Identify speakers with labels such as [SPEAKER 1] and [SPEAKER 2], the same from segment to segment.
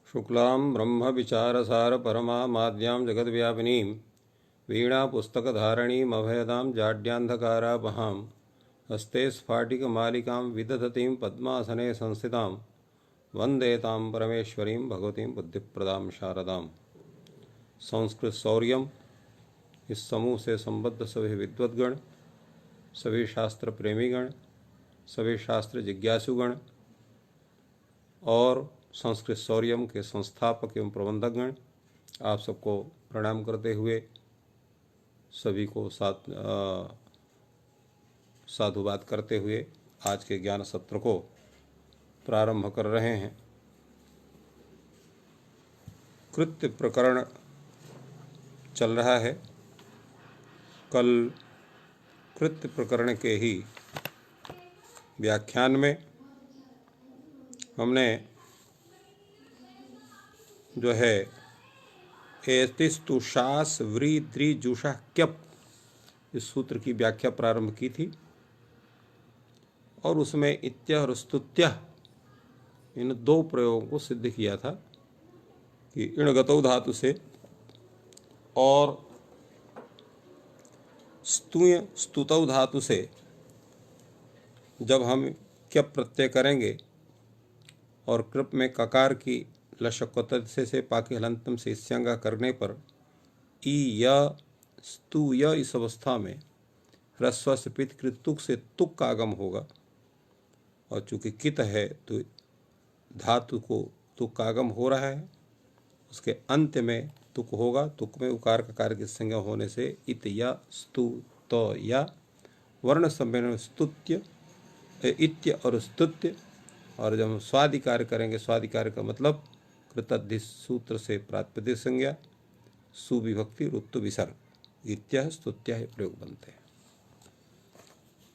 [SPEAKER 1] शुक्लां ब्रह्मविचारसार परमामाद्यां जगद्व्यापिनीं वीणापुस्तकधारिणीम् अभयदां जाड्यान्धकारापहां हस्ते स्फाटिकमालिकां विदधतीं पद्मासने संस्थितां वन्दे तां परमेश्वरीं भगवतीं बुद्धिप्रदां शारदां। संस्कृत शौर्यम। इस समूह से संबद्ध सभी विद्वद्गण, सभी शास्त्र प्रेमीगण, सभी शास्त्र जिज्ञासुगण और संस्कृत शौर्यम के संस्थापक एवं प्रबंधकगण, आप सबको प्रणाम करते हुए सभी को साधुवाद करते हुए आज के ज्ञान सत्र को प्रारंभ कर रहे हैं। कृत्य प्रकरण चल रहा है। कल कृत्य प्रकरण के ही व्याख्यान में हमने जो है एतिस्तु शास व्री द्रि जुषा क्यप इस सूत्र की व्याख्या प्रारंभ की थी और उसमें इत्य और स्तुत्य इन दो प्रयोगों को सिद्ध किया था कि इणगतौ धातु से और स्तुय स्तुतौ धातु से जब हम क्यप प्रत्यय करेंगे और कृप में ककार की लशक्वत से पाके हलंतम से स्यंगा करने पर ई य स्तु य इस अवस्था में ह्रस्व से पित कृत तुक से तुक का आगम होगा और चूंकि कित है तो धातु को तुक का आगम हो रहा है, उसके अंत में तुक होगा। तुक में उकार ककार की संज्ञा होने से इत या स्तु तो या वर्ण सम्मेलन स्तुत्य इत्य और स्तुत्य। और जब हम स्वादिकार करेंगे, स्वादिकार का मतलब कृतद्धि सूत्र से प्रातिपदिक संज्ञा सुविभक्ति ऋतु विसर्ग इत्य स्तुत्य प्रयोग बनते हैं।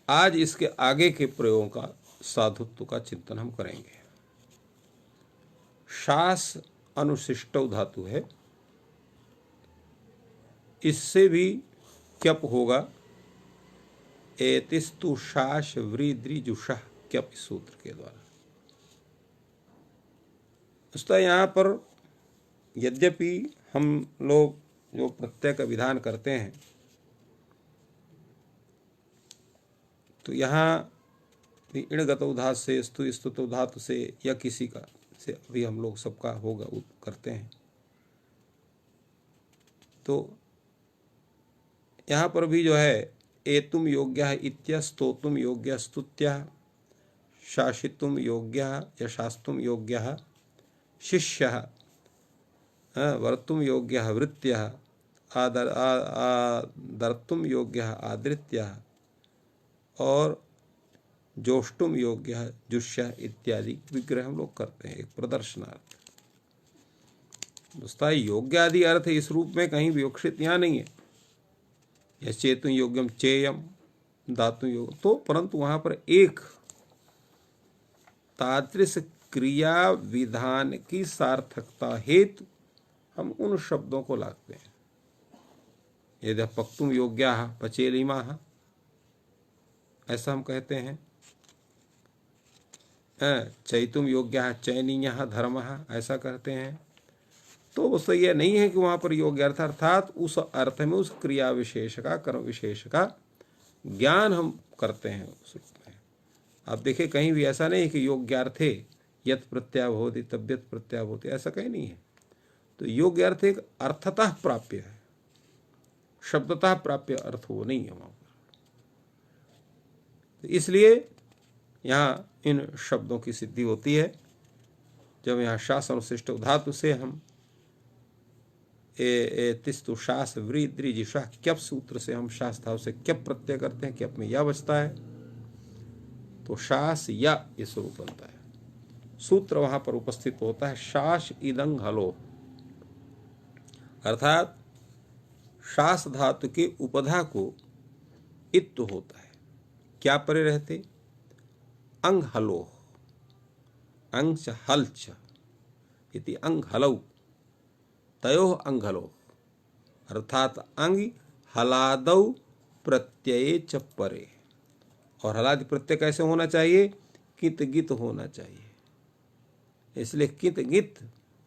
[SPEAKER 1] आज इसके आगे के प्रयोगों का साधुत्व का चिंतन हम करेंगे। शास अनुशिष्टौ धातु है, इससे भी क्यप होगा। एतिस्तु शास व्रीद्रि जुषा क्यप सूत्र के द्वारा। उसका यहाँ पर यद्यपि हम लोग जो प्रत्यय का विधान करते हैं तो यहाँ इणगतौ धातु से स्तु स्तुतौ धातु से या किसी का से अभी हम लोग सबका होगा करते हैं। तो यहाँ पर भी जो है एतुम योग्य इत्य स्तोतुम योग्य स्तुत्य शासितुम योग्य यशास्तुम योग्य शिष्य वर्तुम योग्य वृत्त्य आदर्तुम योग्य आदृत्य और जोष्टुम योग्य जुष्य इत्यादि विग्रह हम लोग करते हैं एक प्रदर्शनार्थ। दोस्ता योग्य आदि अर्थ इस रूप में कहीं विवक्षित यहाँ नहीं है। यह चेतु योग्यम चेयम धातु योग तो, परंतु वहां पर एक तादृश क्रिया विधान की सार्थकता हेतु हम उन शब्दों को लाते हैं। यदि पक्तुम योग्या पचेलिमा ऐसा हम कहते हैं। चैतुम योग्य चयनीय धर्म ऐसा कहते हैं। तो उससे यह नहीं है कि वहां पर योग्य अर्थ अर्थात उस अर्थ में उस क्रिया विशेष का कर्म विशेष का ज्ञान हम करते हैं उस रूप में। आप देखिए कहीं भी ऐसा नहीं है कि योग्यार्थे यत प्रत्याभूति तब्यत प्रत्याभूति, ऐसा कहीं नहीं है। तो योग्य अर्थ एक अर्थतः प्राप्य है, शब्दतः प्राप्य अर्थ वो नहीं है वहां पर। तो इसलिए यहाँ इन शब्दों की सिद्धि होती है जब यहाँ शास अनुशिष्ट धातु से हम तिस्तु शास व्रीद्रि जिषा क्यप सूत्र से हम शास धातु से क्यप प्रत्यय करते हैं। क्यप में या बचता है तो शास या ये स्वरूप बनता है। सूत्र वहां पर उपस्थित होता है शास इदंग हलो, अर्थात शास धातु के उपधा को इत होता है। क्या परे रहते अंग हलो अंग च हल च इति अंग हलौ तयो अंग हलो, अर्थात अंग हलादौ प्रत्यय च परे। और हलादि प्रत्यय कैसे होना चाहिए? कित गित होना चाहिए। इसलिए कित गित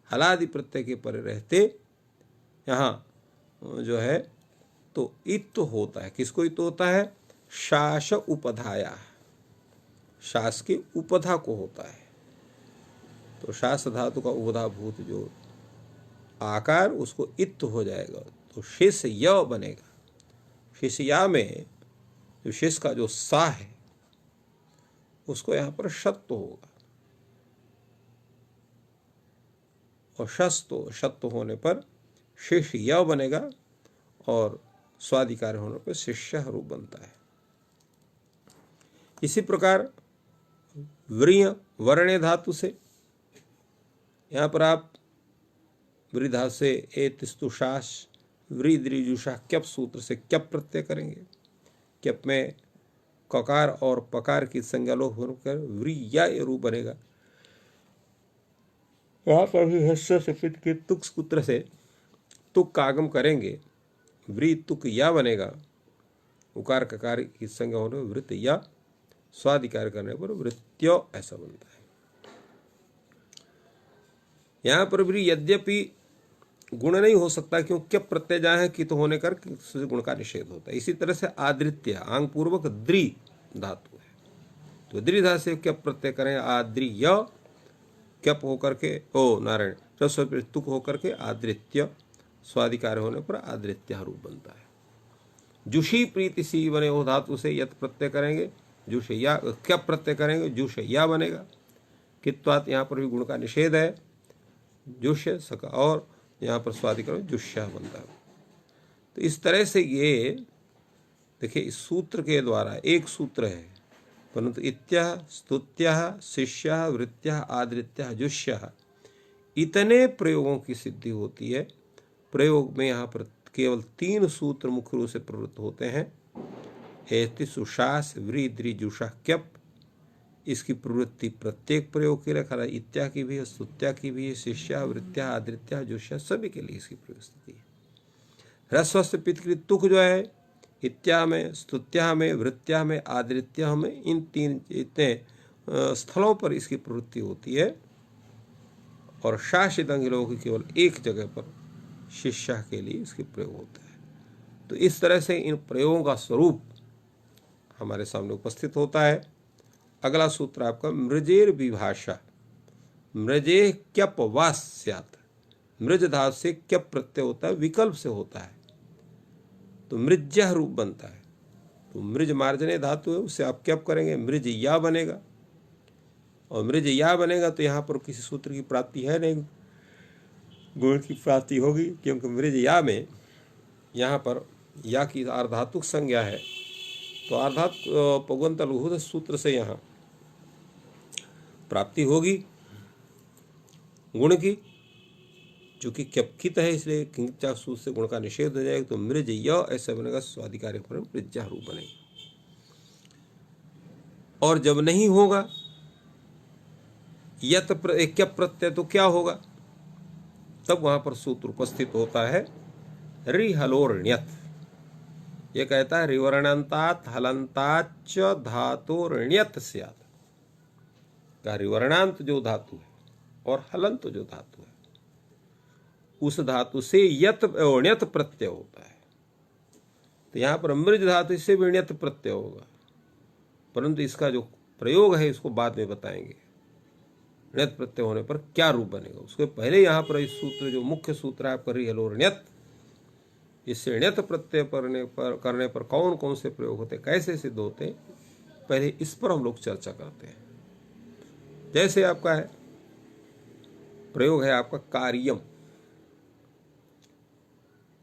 [SPEAKER 1] हलादि प्रत्यय के परे रहते यहाँ जो है तो इत होता है। किसको इत होता है? शास उपधाया, शास के उपधा को होता है। तो शास धातु का उपधाभूत जो आकार उसको इत हो जाएगा, तो शेष य बनेगा। शेष या में जो शेष का जो सा है उसको यहाँ पर शत्व होगा, और शत्व होने पर शेष य बनेगा और स्वादिकार होने पर शिष्य रूप बनता है। इसी प्रकार व्रीय वर्ण्य धातु से, यहाँ पर आप वृद्धा से एतिस्तुषास वृद्रिजुषा क्यप सूत्र से क्यप प्रत्यय करेंगे। क्यप में ककार और पकार की संज्ञा लोप होकर व्रीया रूप बनेगा। यहाँ पर भी हस्य से पित के तुक सूत्र से तुक का आगम करेंगे, व्री तुक या बनेगा। उकार ककार की संज्ञा होने वृत्त या, स्वादिकार करने पर वृत्त्य ऐसा बनता है। यहाँ पर भी यद्यपि गुण नहीं हो सकता, क्यों क्यप प्रत्यय जहाँ है कित होने कर गुण का निषेध होता है। इसी तरह से आदृत्य आंग पूर्वक द्रि धातु है, तो द्रि धातु से क्यप प्रत्यय करें आद्रिय, क्यप होकर के ओ नारायण रस्व तुक होकर के आदृत्य, स्वादिकार होने पर आदृत्य रूप बनता है। जुषी प्रीति सी बने हो धातु से यत प्रत्यय करेंगे, जुषया क्यप प्रत्यय करेंगे, जुषया बनेगा। कित्वात यहाँ पर भी गुण का निषेध है, जुष्य सका, और यहाँ पर स्वादिकार जुष्या बनता है। तो इस तरह से ये देखिए, इस सूत्र के द्वारा एक सूत्र है, परंतु इत्यः स्तुत्यः शिष्यः वृत्त्यः आदृत्यः जुष्यः इतने प्रयोगों की सिद्धि होती है। प्रयोग में यहाँ पर केवल 3 सूत्र मुख्य रूप से प्रवृत्त होते हैं, एति सुशास वृद्रि जुषा क्यप। इसकी प्रवृत्ति प्रत्येक प्रयोग के लिए खरा, इत्या की भी है, स्तुत्या की भी है, शिष्या वृत्त्या आदृत्या जुष्या सभी के लिए इसकी प्रवृत्ति है। ह्रस्व पितृ तुक जो है इत्या में, स्तुत्या में, वृत्त्या में, आदृत्या में, इन 3 इतने स्थलों पर इसकी प्रवृत्ति होती है। और शासित अंगिलों की केवल एक जगह पर शिष्या के लिए इसकी प्रयोग होता है। तो इस तरह से इन प्रयोगों का स्वरूप हमारे सामने उपस्थित होता है। अगला सूत्र आपका मृजेर विभाषा, मृजे क्यप वास्यात। मृज धातु से क्यप प्रत्यय होता है, विकल्प से होता है, तो मृज्य रूप बनता है। तो मृज मार्जने धातु है, उससे आप क्यप करेंगे, मृज या बनेगा। और मृज या बनेगा तो यहाँ पर किसी सूत्र की प्राप्ति है नहीं, गुण की प्राप्ति होगी, क्योंकि मृज या में यहाँ पर या की आर्धातुक संज्ञा है। तो आर्धातु पगवंत लघु सूत्र से यहाँ प्राप्ति होगी गुण की, चूंकि क्यपकित है इसलिए किंचा सूत्र से गुण का निषेध हो जाएगा। तो मृज य ऐसा बनेगा, स्वादिकार पर मृज्या रूप बनेगा। और जब नहीं होगा यत क्यप प्रत्यय तो क्या होगा? तब वहां पर सूत्र उपस्थित होता है रिहलोर्ण्यत। ये कहता है रिवर्णंतात हलंताच धातोर्ण्यत स्यात्। का रिवर्णांत जो धातु है और हलंत जो धातु है उस धातु से यत ण्यत प्रत्यय होता है। तो यहां पर मृज धातु से भी ण्यत प्रत्यय होगा, परंतु इसका जो प्रयोग है इसको बाद में बताएंगे। ण्यत प्रत्यय होने पर क्या रूप बनेगा, उसके पहले यहाँ पर इस सूत्र जो मुख्य सूत्र है आपका रिहलोर्ण्यत, इससे ण्यत प्रत्यय करने पर कौन कौन से प्रयोग होते, कैसे सिद्ध होते हैं, पहले इस पर हम लोग चर्चा करते हैं। जैसे आपका है प्रयोग है आपका कार्यम,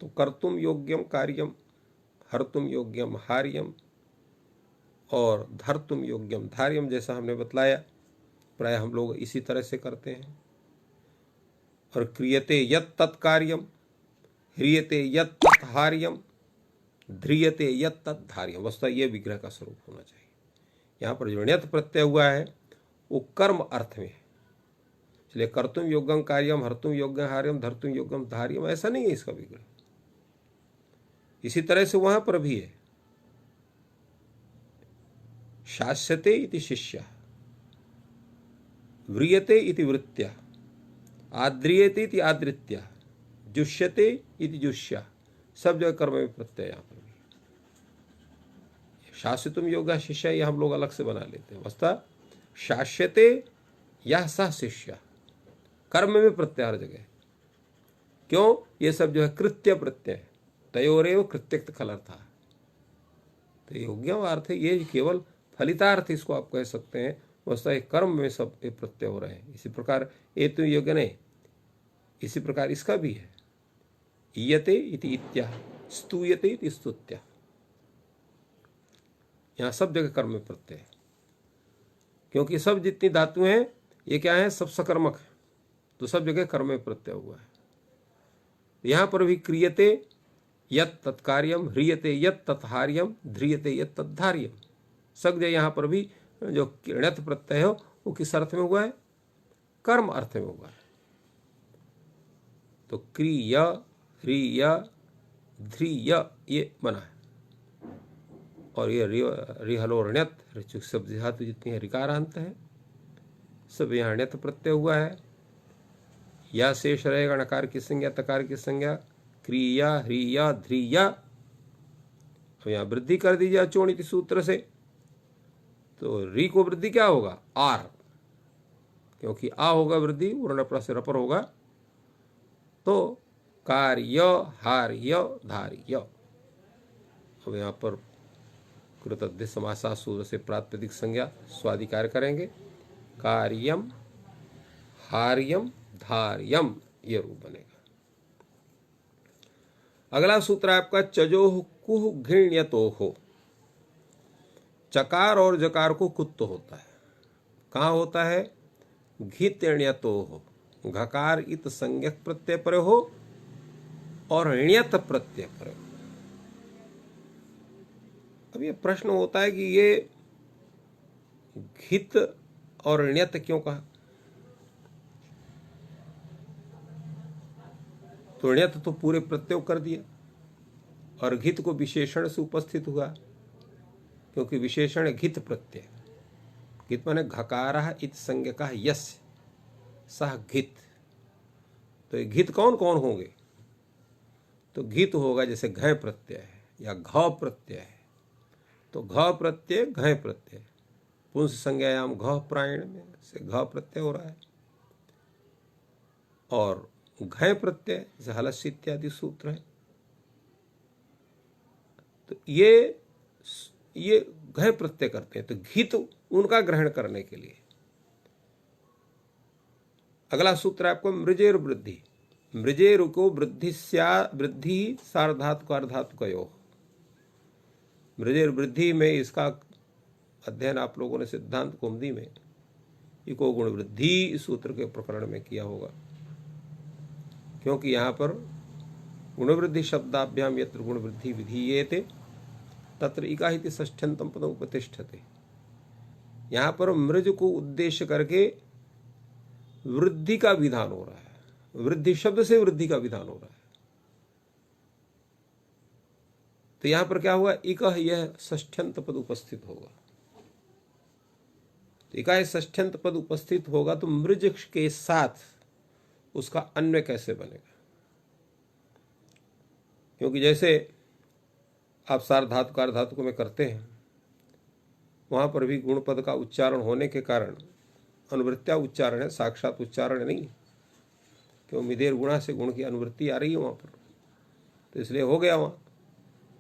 [SPEAKER 1] तो कर्तुम योग्यम कार्यम, हर्तुम योग्यम हार्यम और धर्तुम योग्यम धार्यम, जैसा हमने बतलाया प्राय हम लोग इसी तरह से करते हैं। और क्रियते यत् तत्कार्यम, ह्रियते यत् तत्हार्यम, ध्रियते यत् तत्धार्यम। वस्तुतः ये विग्रह का स्वरूप होना चाहिए। यहाँ पर जो ण्यत प्रत्यय हुआ है वो कर्म अर्थ में है, इसलिए कर्तुम योग्यम कार्यम, हर्तुम योग्यम हार्यम, धर्तुम योग्यम धार्यम, ऐसा नहीं है इसका विग्रह। इसी तरह से वहां पर भी है शास्यते इति शिष्यः, व्रियते इति वृत्त्या, आद्रियते इति आदृत्य, जुष्यते इति जुष्या, सब जगह कर्म में प्रत्यय। यहाँ पर शासितुम योगा शिष्य, ये हम लोग अलग से बना लेते हैं। अवस्था शास्यते यह सह शिष्य, कर्म में प्रत्यय हर जगह। क्यों? ये सब जो है कृत्य प्रत्यय, तयोरेव कृत्यक्त खलर्था। तो योग्य अर्थ है, ये केवल फलितार्थ इसको आप कह सकते हैं। वस्तुतः कर्म में सब ये प्रत्यय हो रहे हैं। इसी प्रकार ये तो योग्य नहीं, इसी प्रकार इसका भी है। ईयते इति इत्या, स्तूयते इति स्तुत्या, यहाँ सब जगह कर्म में प्रत्यय है। क्योंकि सब जितनी धातु हैं ये क्या है? सब सकर्मक है, तो सब जगह कर्म में प्रत्यय हुआ है। यहाँ पर भी क्रियते यत् तत्कार्यम, ह्रियते यत् तत्हार्यम, ध्रियते यत् तद्धार्यम, सब जगह यहाँ पर भी जो ण्यत् प्रत्यय हो वो किस अर्थ में हुआ है? कर्म अर्थ में हुआ है। तो क्रिय, ह्रिय, ध्रिय ये बना है। और ये रिहलो ण्यत्, सब धातु जितनी है ऋकारांत है, सब यहाँ ण्यत् प्रत्यय हुआ है। या शेष रहेगा णकार की संज्ञा, तकार की संज्ञा, क्रिया, ह्रिया, ध्रिया। अब यहाँ वृद्धि कर दीजिए अचोणित सूत्र से, तो री को वृद्धि क्या होगा? आर, क्योंकि आ होगा वृद्धि, वर्ण से रपर होगा, तो कार्य, हार्य, धार्य। अब यहाँ पर कृतज्ञ समासा सूत्र से प्रातिपदिक संज्ञा स्वाधिकार करेंगे। कार्यम, हार्यम, धार्यम, ये रूप बनेगा। अगला सूत्र है आपका चजोह कुह घृण्यतोह। चकार और जकार को कुत्त होता है। कहाँ होता है? घित्यण्यतोह, घकार इत संज्ञक प्रत्यय पर हो और ण्यत प्रत्यय पर हो। अब ये प्रश्न होता है कि ये घित और ण्यत क्यों कहा? तो ण्यत तो पूरे प्रत्यय कर दिया और घित को विशेषण से उपस्थित हुआ, क्योंकि विशेषण घित प्रत्यय। घित माने घकारः इत संज्ञकः यस्य सह घित। तो ये घित कौन कौन होंगे? तो घित होगा जैसे घय प्रत्यय है या घ प्रत्यय है, तो घ प्रत्यय घय प्रत्यय, पुंस संज्ञायाम घ प्रायण में से घ प्रत्यय हो रहा है। और घय प्रत्यय जैसे हलस्य इत्यादि सूत्र है, तो ये घय प्रत्यय करते हैं, तो घित उनका ग्रहण करने के लिए। अगला सूत्र आपको मृजेर वृद्धि। मृजेर को वृद्धि सार्वधातुक अर्धातुकयोः। मृजेर वृद्धि में इसका अध्ययन आप लोगों ने सिद्धांत कौमुदी में इको गुण वृद्धि सूत्र के प्रकरण में किया होगा, क्योंकि यहाँ पर गुणवृद्धि शब्दाभ्याम यत्र गुण वृद्धि विधीयेते तत्र इका इति षष्ठ्यंतम पदम उपतिष्ठते। यहाँ पर मृज को उद्देश्य करके वृद्धि का विधान हो रहा है, वृद्धि शब्द से वृद्धि का विधान हो रहा है। तो यहाँ पर क्या हुआ? इका, यह षष्ठ्यंत पद उपस्थित होगा। तो इका षष्ठ्यंत पद उपस्थित होगा तो मृज के साथ उसका अन्वय कैसे बनेगा? क्योंकि जैसे आप सार्वधातुक अर्धातुक में करते हैं, वहां पर भी गुण पद का उच्चारण होने के कारण अनुवृत्त्या उच्चारण है, साक्षात उच्चारण नहीं। क्यों? मिदेर गुणा से गुण की अनुवृत्ति आ रही है वहां पर, तो इसलिए हो गया वहां।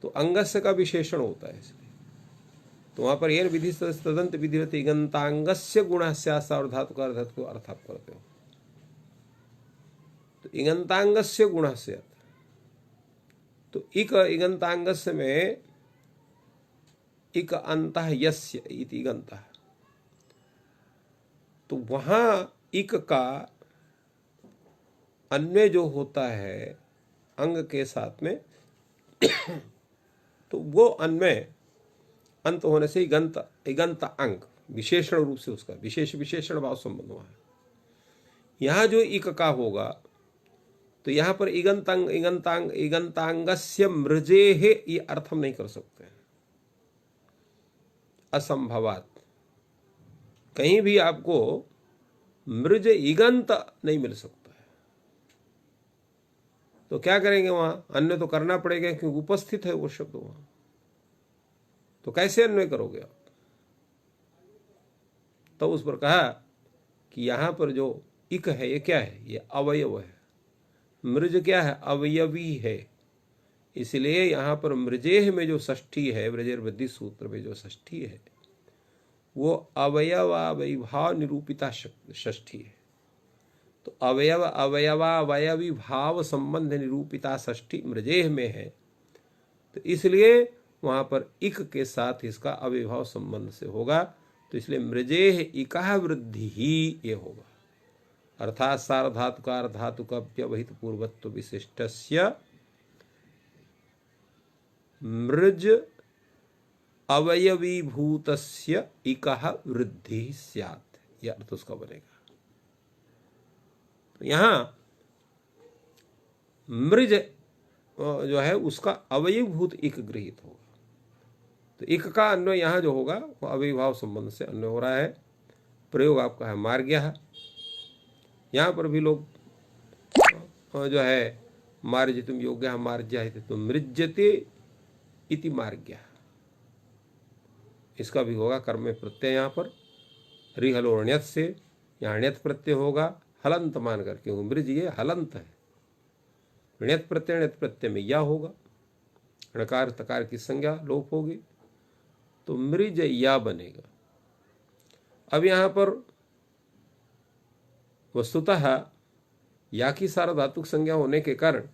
[SPEAKER 1] तो अंगस्य का विशेषण होता है, इसलिए तो वहां पर यह विधि तदंत विधिवत इगंतांगस्य गुण से सार्वधातुक अर्धातुक अर्थ आप करते हो। तो इगंतांगस्य गुण से, तो इक इगंतांगस्य में इक अंतः यस्य इति इगंतः, तो वहां इक का अन्वय जो होता है अंग के साथ में तो वो अन्वय अंत होने से इगंत अंग विशेषण रूप से उसका विशेष विशेषण भाव संबंध हुआ है। यहां जो इक का होगा तो यहां पर इगंतांगस्य मृजेः ये अर्थ हम नहीं कर सकते, असंभवात। कहीं भी आपको मृज इगंत नहीं मिल सकता है। तो क्या करेंगे, वहां अन्य तो करना पड़ेगा क्योंकि उपस्थित है वो शब्द वहां। तो कैसे अन्वय करोगे आप? तो उस पर कहा कि यहां पर जो इक है ये क्या है, ये अवयव है। मृज क्या है, अवयवी है। इसलिए यहां पर मृजेह में जो षष्ठी है, ब्रजेर वृद्धि सूत्र में जो षष्ठी है वो अवयवावयभाव निरूपिता षष्ठी है। तो अवयव अवयवावयवी भाव संबंध निरूपिता षष्ठी मृजेह में है, तो इसलिए वहां पर इक के साथ इसका अविभाव संबंध से होगा। तो इसलिए मृजेह इका वृद्धि ही ये होगा। अर्थात सार्वधातुकार धातु का व्यवहित पूर्वत्व विशिष्टस्य मृज अवयवीभूतस्य इकः वृद्धि स्यात्, यह अर्थ उसका बनेगा। तो यहां मृज जो है उसका अवयवीभूत इक गृहीत होगा। तो इक का अन्वय यहां जो होगा वो अविभाव संबंध से अन्वय हो रहा है। प्रयोग आपका है मार्ग्यः। यहां पर भी लोग जो है मार्जितुम योग्यः मार्ज्यः तो मृज्यते इति मार्ग्यः, इसका भी होगा कर्म में प्रत्यय। यहां पर रिहलो ण्यत से यहाँ ण्यत प्रत्यय होगा हलंत मान करके, मृज ये हलंत है। ण्यत प्रत्यय में या होगा, णकार तकार की संज्ञा लोप होगी तो मृज या बनेगा। अब यहां पर वस्तुतः या की सार्वधातुक संज्ञा होने के कारण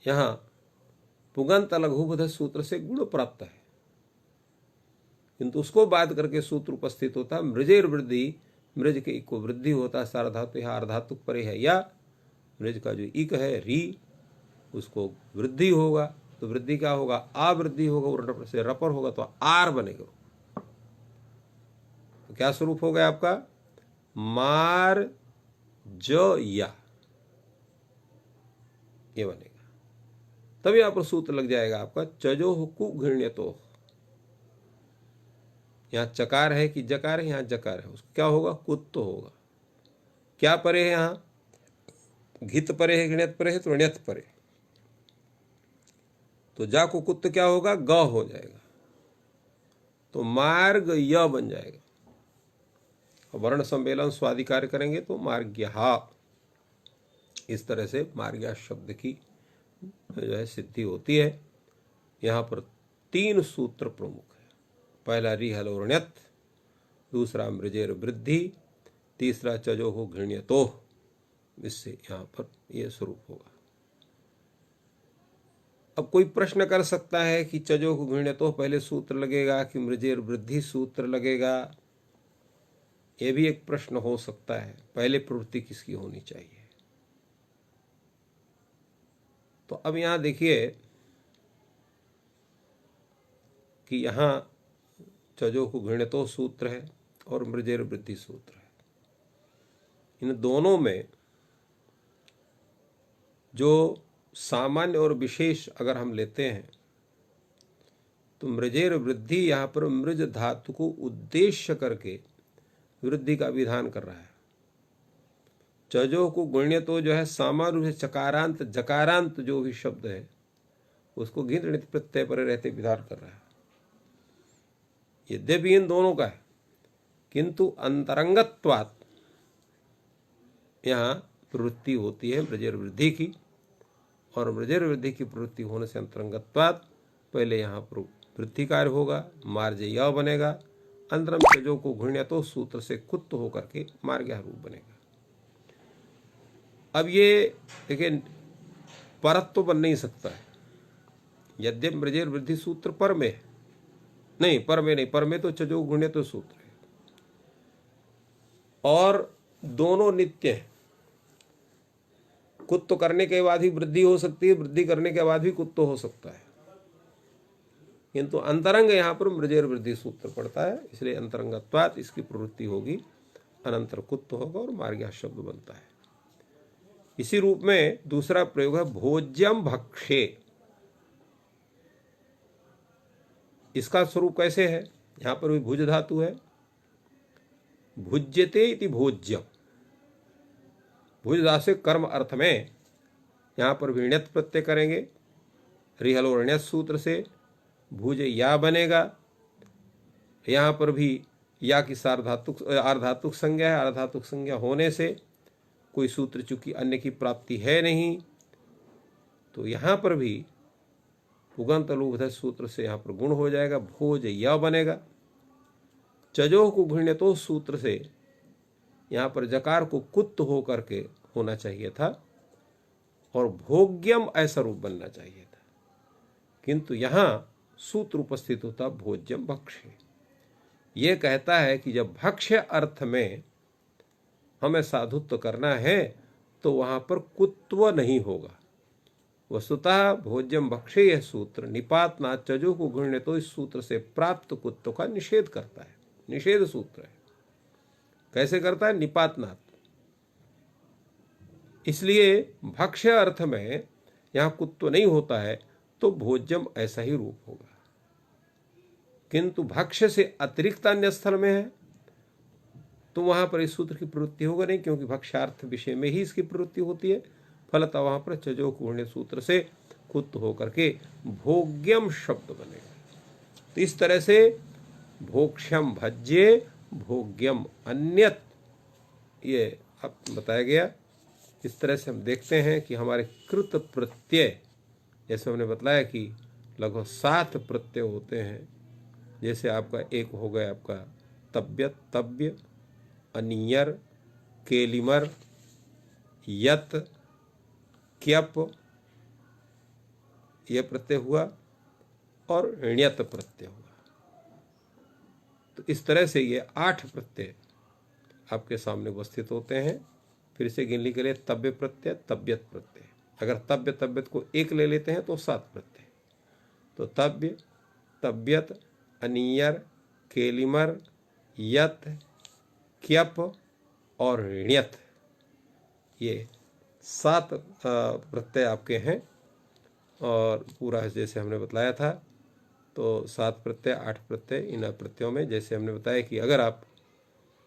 [SPEAKER 1] यहां पुगंत लघुबध सूत्र से गुण प्राप्त है, किंतु उसको बात करके सूत्र उपस्थित होता है मृजेर वृद्धि। मृज के इक को वृद्धि होता है, सार्वधातु यहाँ अर्धातुक परे है या, मृज का जो इक है री उसको वृद्धि होगा। तो वृद्धि क्या होगा, आवृद्धि होगा, वर्ण से रपर होगा तो आर बनेगा। तो क्या स्वरूप हो गया आपका, मार ज या, ये बनेगा। तब यहां पर सूत्र लग जाएगा आपका चजो कु घृण्यतो। यहां चकार है कि जकार है, यहां जकार है, उसको क्या होगा, कुत्तो होगा। क्या परे है, यहां घित परे है, गृण्यत परे है तो ण्यत परे, तो जा को कुत्त क्या होगा, ग हो जाएगा। तो मार्ग य बन जाएगा। वर्ण सम्मेलन स्वाधिकार करेंगे तो मार्ग्यहा, इस तरह से मार्ग्या शब्द की जो है सिद्धि होती है। यहां पर 3 सूत्र प्रमुख है। पहला रिहल और ण्यत, दूसरा मृजेर वृद्धि, तीसरा चजोह घृण्यतोह। इससे यहां पर यह स्वरूप होगा। अब कोई प्रश्न कर सकता है कि चजोह घृण्यतोह पहले सूत्र लगेगा कि मृजेर वृद्धि सूत्र लगेगा। यह भी एक प्रश्न हो सकता है, पहले प्रवृत्ति किसकी होनी चाहिए। तो अब यहां देखिए कि यहां चजो को घृण्यतो सूत्र है और मृजेर वृद्धि सूत्र है। इन दोनों में जो सामान्य और विशेष अगर हम लेते हैं तो मृजेर वृद्धि यहां पर मृज धातु को उद्देश्य करके वृद्धि का विधान कर रहा है। चजो को गुण्यतो जो है सामान्य रूप से चकारांत जकारांत जो भी शब्द है उसको घृणित प्रत्यय पर रहते विधान कर रहा है। यद्यपि इन दोनों का है, किंतु अंतरंगत्वात् यहाँ प्रवृत्ति होती है मृजेर वृद्धि की, और मृजेर वृद्धि की प्रवृत्ति होने से अंतरंगत्वात् पहले यहाँ पर वृद्धि कार्य होगा, मार्जे य बनेगा, अंतरम चजो को घृण्यतो सूत्र से कुत्त होकर के मार्ग्या रूप बनेगा। अब ये देखिए परत तो बन नहीं सकता है, यद्यपि मृजेर वृद्धि सूत्र पर में है, नहीं पर में नहीं, पर में तो चजो घृण्यतो सूत्र है और दोनों नित्य है। कुत्त करने के बाद ही वृद्धि हो सकती है, वृद्धि करने के बाद भी कुत्त हो सकता है, किंतु अंतरंग यहाँ पर मृजेर वृद्धि सूत्र पड़ता है, इसलिए अंतरंगत्वात् इसकी प्रवृत्ति होगी, अनंतर कुत्त होगा और मार्ग्या शब्द बनता है। इसी रूप में दूसरा प्रयोग है भोज्यम भक्षे। इसका स्वरूप कैसे है, यहां पर भी भुज धातु है, भुज्यते इति भोज्यम। भुज धातु से कर्म अर्थ में यहाँ पर भी ण्यत प्रत्यय करेंगे, रिहल और ण्यत सूत्र से भुज या बनेगा। यहाँ पर भी या की सार्वधातुक आर्धातुक संज्ञा है, आर्धातुक संज्ञा होने से कोई सूत्र चूंकि अन्य की प्राप्ति है नहीं, तो यहाँ पर भी पुगंत लुब्ध सूत्र से यहाँ पर गुण हो जाएगा, भोज या बनेगा। चजोह को घृण्यतो सूत्र से यहाँ पर जकार को कुत्त हो करके होना चाहिए था और भोग्यम ऐसा रूप बनना चाहिए था, किंतु यहाँ सूत्र उपस्थित होता भोज्यम भक्ष्य। ये कहता है कि जब भक्ष्य अर्थ में हमें साधुत्व करना है तो वहां पर कुत्व नहीं होगा। वस्तुतः भोज्यम भक्ष्य यह सूत्र निपातनाथ चजो को घृण्य तो इस सूत्र से प्राप्त कुत्व का निषेध करता है, निषेध सूत्र है। कैसे करता है? निपातनाथ। इसलिए भक्ष्य अर्थ में यहां कुत्व नहीं होता है तो भोज्यम ऐसा ही रूप होगा, किंतु भक्ष्य से अतिरिक्त अन्य स्थल में है तो वहां पर इस सूत्र की प्रवृत्ति होगा नहीं, क्योंकि भक्ष्यार्थ विषय में ही इसकी प्रवृत्ति होती है। फलतः वहां पर चजो कुण्य सूत्र से कुत्त होकर के भोग्यम शब्द बनेगा। तो इस तरह से भोक्ष्यम भज्ये भोग्यम अन्यत ये अब बताया गया। इस तरह से हम देखते हैं कि हमारे कृत प्रत्यय, जैसे हमने बताया कि लगभग 7 प्रत्यय होते हैं। जैसे आपका एक हो गया आपका तब्यत, तब्य, अनियर, केलिमर, यत, क्यप, यह प्रत्यय हुआ और ण्यत प्रत्यय हुआ। तो इस तरह से ये 8 प्रत्यय आपके सामने उपस्थित होते हैं। फिर से गिनने के लिए तब्य प्रत्यय, तब्यत प्रत्यय। अगर तब्य तब्यत को एक ले लेते हैं तो 7 प्रत्यय। तो तब्य, तब्यत, अनियर, केलिमर, यत, क्यप और ण्यत, ये 7 प्रत्यय आपके हैं। और पूरा जैसे हमने बताया था तो 7 प्रत्यय 8 प्रत्यय। इन प्रत्ययों में जैसे हमने बताया कि अगर आप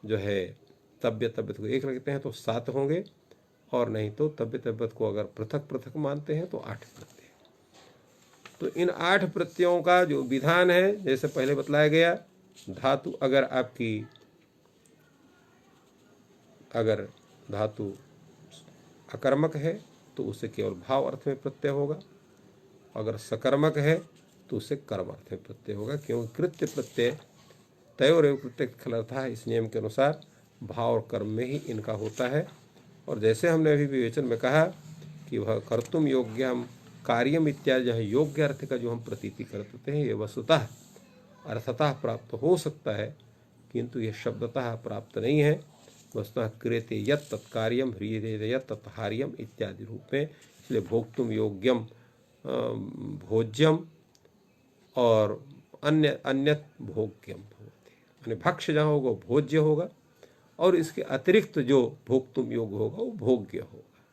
[SPEAKER 1] जो है तब्यत तब्यत को एक रखते हैं तो 7 होंगे, और नहीं तो तब्यत तब्यत को अगर पृथक पृथक मानते हैं तो 8 प्रत्यय। तो इन 8 प्रत्ययों का जो विधान है, जैसे पहले बतलाया गया, धातु अगर धातु अकर्मक है तो उसे केवल भाव अर्थ में प्रत्यय होगा, अगर सकर्मक है तो उसे कर्म अर्थ में प्रत्यय होगा, क्योंकि कृत्य प्रत्यय तयोरेव कृत्य खलर्था है। इस नियम के अनुसार भाव और कर्म में ही इनका होता है। और जैसे हमने अभी विवेचन में कहा कि वह कर्तुम योग्यम कार्यम इत्यादि जहाँ योग्य अर्थ का जो हम प्रतीति करते हैं, ये वस्तुतः अर्थतः प्राप्त हो सकता है, किंतु यह शब्दतः प्राप्त नहीं है। वस्तुतः क्रियते यत् तत्कार्यम, ह्रियते यत् तत्हार्यम इत्यादि रूप में। इसलिए भोक्तुम योग्यम भोज्यम और अन्यत भोग्यम होते, यानी भक्ष्य जहाँ होगा भोज्य होगा, और इसके अतिरिक्त जो भोक्तुम योग होगा वो भोग्य होगा।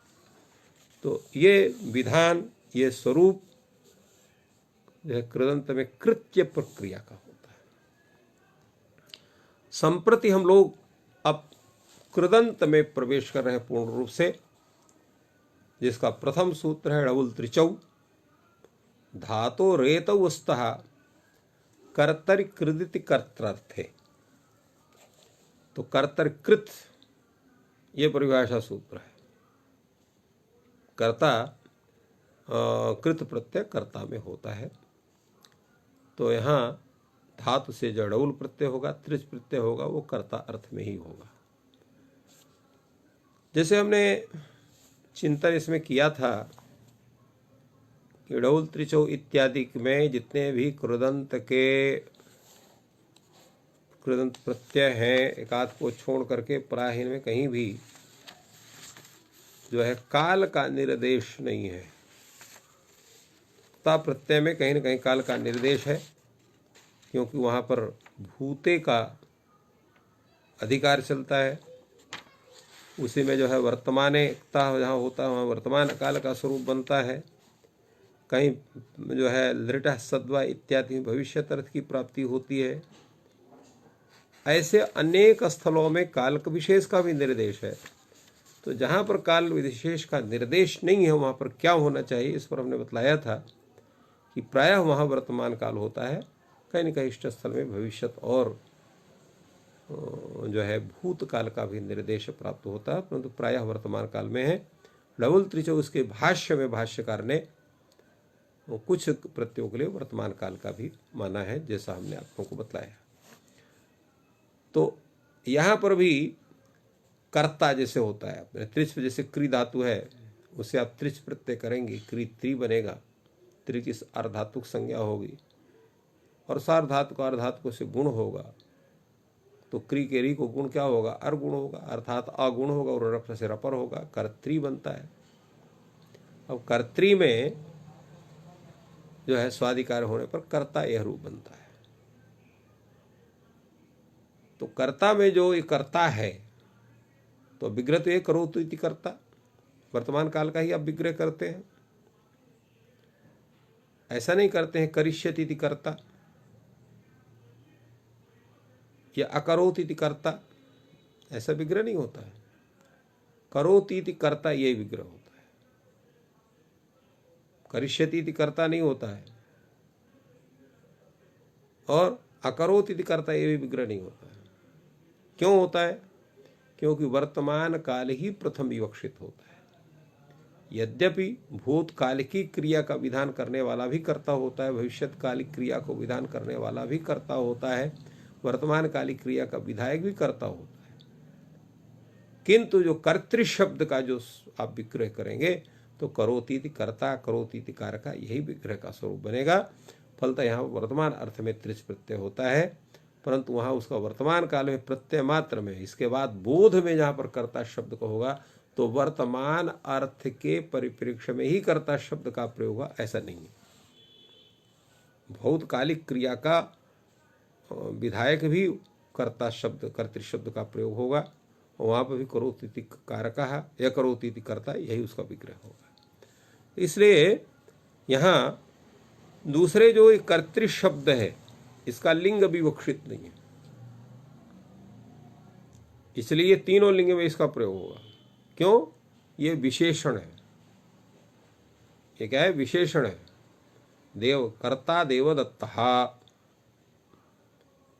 [SPEAKER 1] तो ये विधान, ये स्वरूप जो है कृदंत में कृत्य प्रक्रिया का होता है। संप्रति हम लोग अब कृदंत में प्रवेश कर रहे हैं पूर्ण रूप से, जिसका प्रथम सूत्र है णवुल त्रिचौ। धातो रेतौ स्तः कर्तरि कृदिति कर्तर्थे। तो कर्तरि कृत ये परिभाषा सूत्र है। कर्ता कृत प्रत्यय कर्ता में होता है। तो यहाँ धातु से जो णवुल प्रत्यय होगा, त्रिच प्रत्यय होगा, वो कर्ता अर्थ में ही होगा। जैसे हमने चिंतन इसमें किया था कि णवुल त्रिचौ इत्यादि में जितने भी कृदंत प्रत्यय हैं, एकाध को छोड़ करके प्राय में कहीं भी जो है काल का निर्देश नहीं है। ता प्रत्यय में कहीं न कहीं काल का निर्देश है, क्योंकि वहाँ पर भूते का अधिकार चलता है। उसी में जो है वर्तमानेकता जहाँ होता है वहाँ वर्तमान काल का स्वरूप बनता है। कहीं जो है लृट सद्वा इत्यादि भविष्यत अर्थ की प्राप्ति होती है। ऐसे अनेक स्थलों में काल विशेष का भी निर्देश है। तो जहाँ पर काल विशेष का निर्देश नहीं है वहाँ पर क्या होना चाहिए, इस पर हमने बतलाया था कि प्रायः वहाँ वर्तमान काल होता है, कहीं न कहीं इष्ट स्थल में भविष्यत और जो है भूतकाल का भी निर्देश प्राप्त होता है, परंतु प्रायः वर्तमान काल में है। डबल त्रिचौ उसके भाष्य में भाष्यकार ने कुछ प्रत्ययों के लिए वर्तमान काल का भी माना है, जैसा हमने आप लोगों को बतलाया। तो यहाँ पर भी कर्ता जैसे होता है, अपने त्रिच जैसे क्री धातु है उसे आप त्रिच प्रत्यय करेंगे, क्री त्री बनेगा, त्री की अर्धातुक संज्ञा होगी और सार्वधातु का अर्धातुक से गुण होगा, तो क्री के री को गुण क्या होगा, अर्गुण होगा, अर्थात अगुण होगा और रप से रपर होगा, कर्त्री बनता है। अब कर्त्री में जो है स्वादिकार होने पर कर्ता यह रूप बनता है। तो कर्ता में जो ये कर्ता है, तो विग्रह तो ये करोतु इति कर्ता, वर्तमान काल का ही आप विग्रह करते हैं, ऐसा नहीं करते हैं करिष्यति इति कर्ता या अकरोति इति कर्ता, ऐसा विग्रह नहीं होता है। करोति इति कर्ता यही विग्रह होता है, करिष्यति इति कर्ता नहीं होता है, और अकरोति इति कर्ता ये भी विग्रह नहीं होता है। क्यों होता है? क्योंकि वर्तमान काल ही प्रथम विवक्षित होता है। यद्यपि भूतकाल की क्रिया का विधान करने वाला भी कर्ता होता है, भविष्यत्कालिक क्रिया को विधान करने वाला भी कर्ता होता है, वर्तमान कालिक क्रिया का विधायक भी कर्ता होता है। किंतु जो कर्तृ शब्द का जो आप विग्रह करेंगे तो करोति इति कर्ता, करोति इति कारका, यही विग्रह का स्वरूप बनेगा। फलतः यहाँ वर्तमान अर्थ में त्रिच प्रत्यय होता है, परंतु वहाँ उसका वर्तमान काल में प्रत्यय मात्र में, इसके बाद बोध में जहाँ पर कर्ता शब्द का होगा तो वर्तमान अर्थ के परिप्रेक्ष्य में ही कर्ता शब्द का प्रयोग होगा, ऐसा नहीं है। भूतकालिक क्रिया का विधायक भी कर्ता शब्द, कर्तृ शब्द का प्रयोग होगा, और वहाँ पर भी करोति इति कारकः या करोति इति कर्ता, यही उसका विग्रह होगा। इसलिए यहाँ दूसरे जो कर्तृ शब्द है इसका लिंग विवक्षित नहीं है, इसलिए तीनों लिंग में इसका प्रयोग होगा। क्यों? ये विशेषण है। ये क्या है? विशेषण है। देव कर्ता देवदत्तः,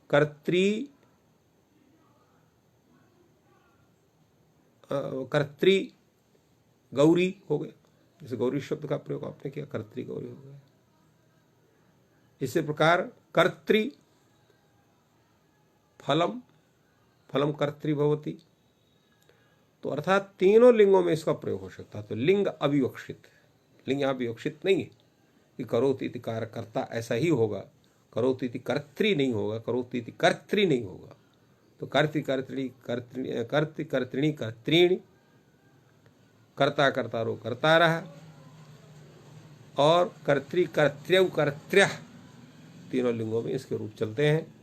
[SPEAKER 1] कर्त्री गौरी हो गया, जैसे गौरी शब्द का प्रयोग आपने किया, कर्त्री गौरी हो गया। इसी प्रकार कर्त्री फलम, फलम कर्त्री भवती, तो अर्थात तीनों लिंगों में इसका प्रयोग हो सकता है। तो लिंग अविवक्षित, लिंग यहाँ विवक्षित नहीं है कि करोति इति कर्ता ऐसा ही होगा, करोति इति कर्त्री नहीं होगा, करोति इति कर्त्री नहीं होगा। तो कर्ति कर्तृणी कर्ति कर्तृणी कर्त्रीणी, कर्ता कर्तारो कर्तारः, और कर्त्री कर्त्र्यौ कर्त्र्यः, तीनों लिंगों में इसके रूप चलते हैं।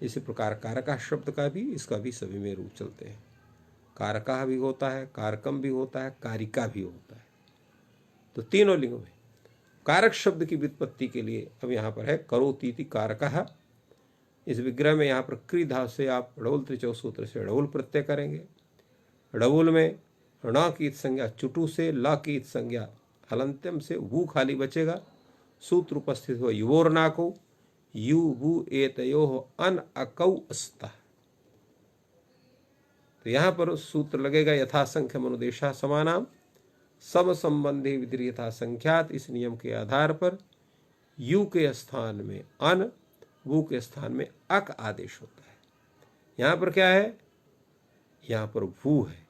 [SPEAKER 1] इसी प्रकार कारका शब्द का भी, इसका भी सभी में रूप चलते हैं। कारका भी होता है, कारकम भी होता है, कारिका भी होता है। तो तीनों लिंगों में कारक शब्द की व्युत्पत्ति के लिए अब यहाँ पर है करोति इति कारकः। इस विग्रह में यहाँ पर क्री धातु से आप ढवल त्रिचौ सूत्र से ढवल प्रत्यय करेंगे। ढवल में ण की संज्ञा चुटू से, ल की संज्ञा हलंत्यम से, वू खाली बचेगा। सूत्र उपस्थित हो युवोर्नाको, यु वु एतयोः अन अकौ अस्तः। तो यहाँ पर सूत्र लगेगा यथासंख्यम अनुदेशा समानाम, सम संबंधी विधि यथा संख्यात। इस नियम के आधार पर यु के स्थान में अन, वु के स्थान में अक आदेश होता है। यहाँ पर क्या है? यहाँ पर वु है,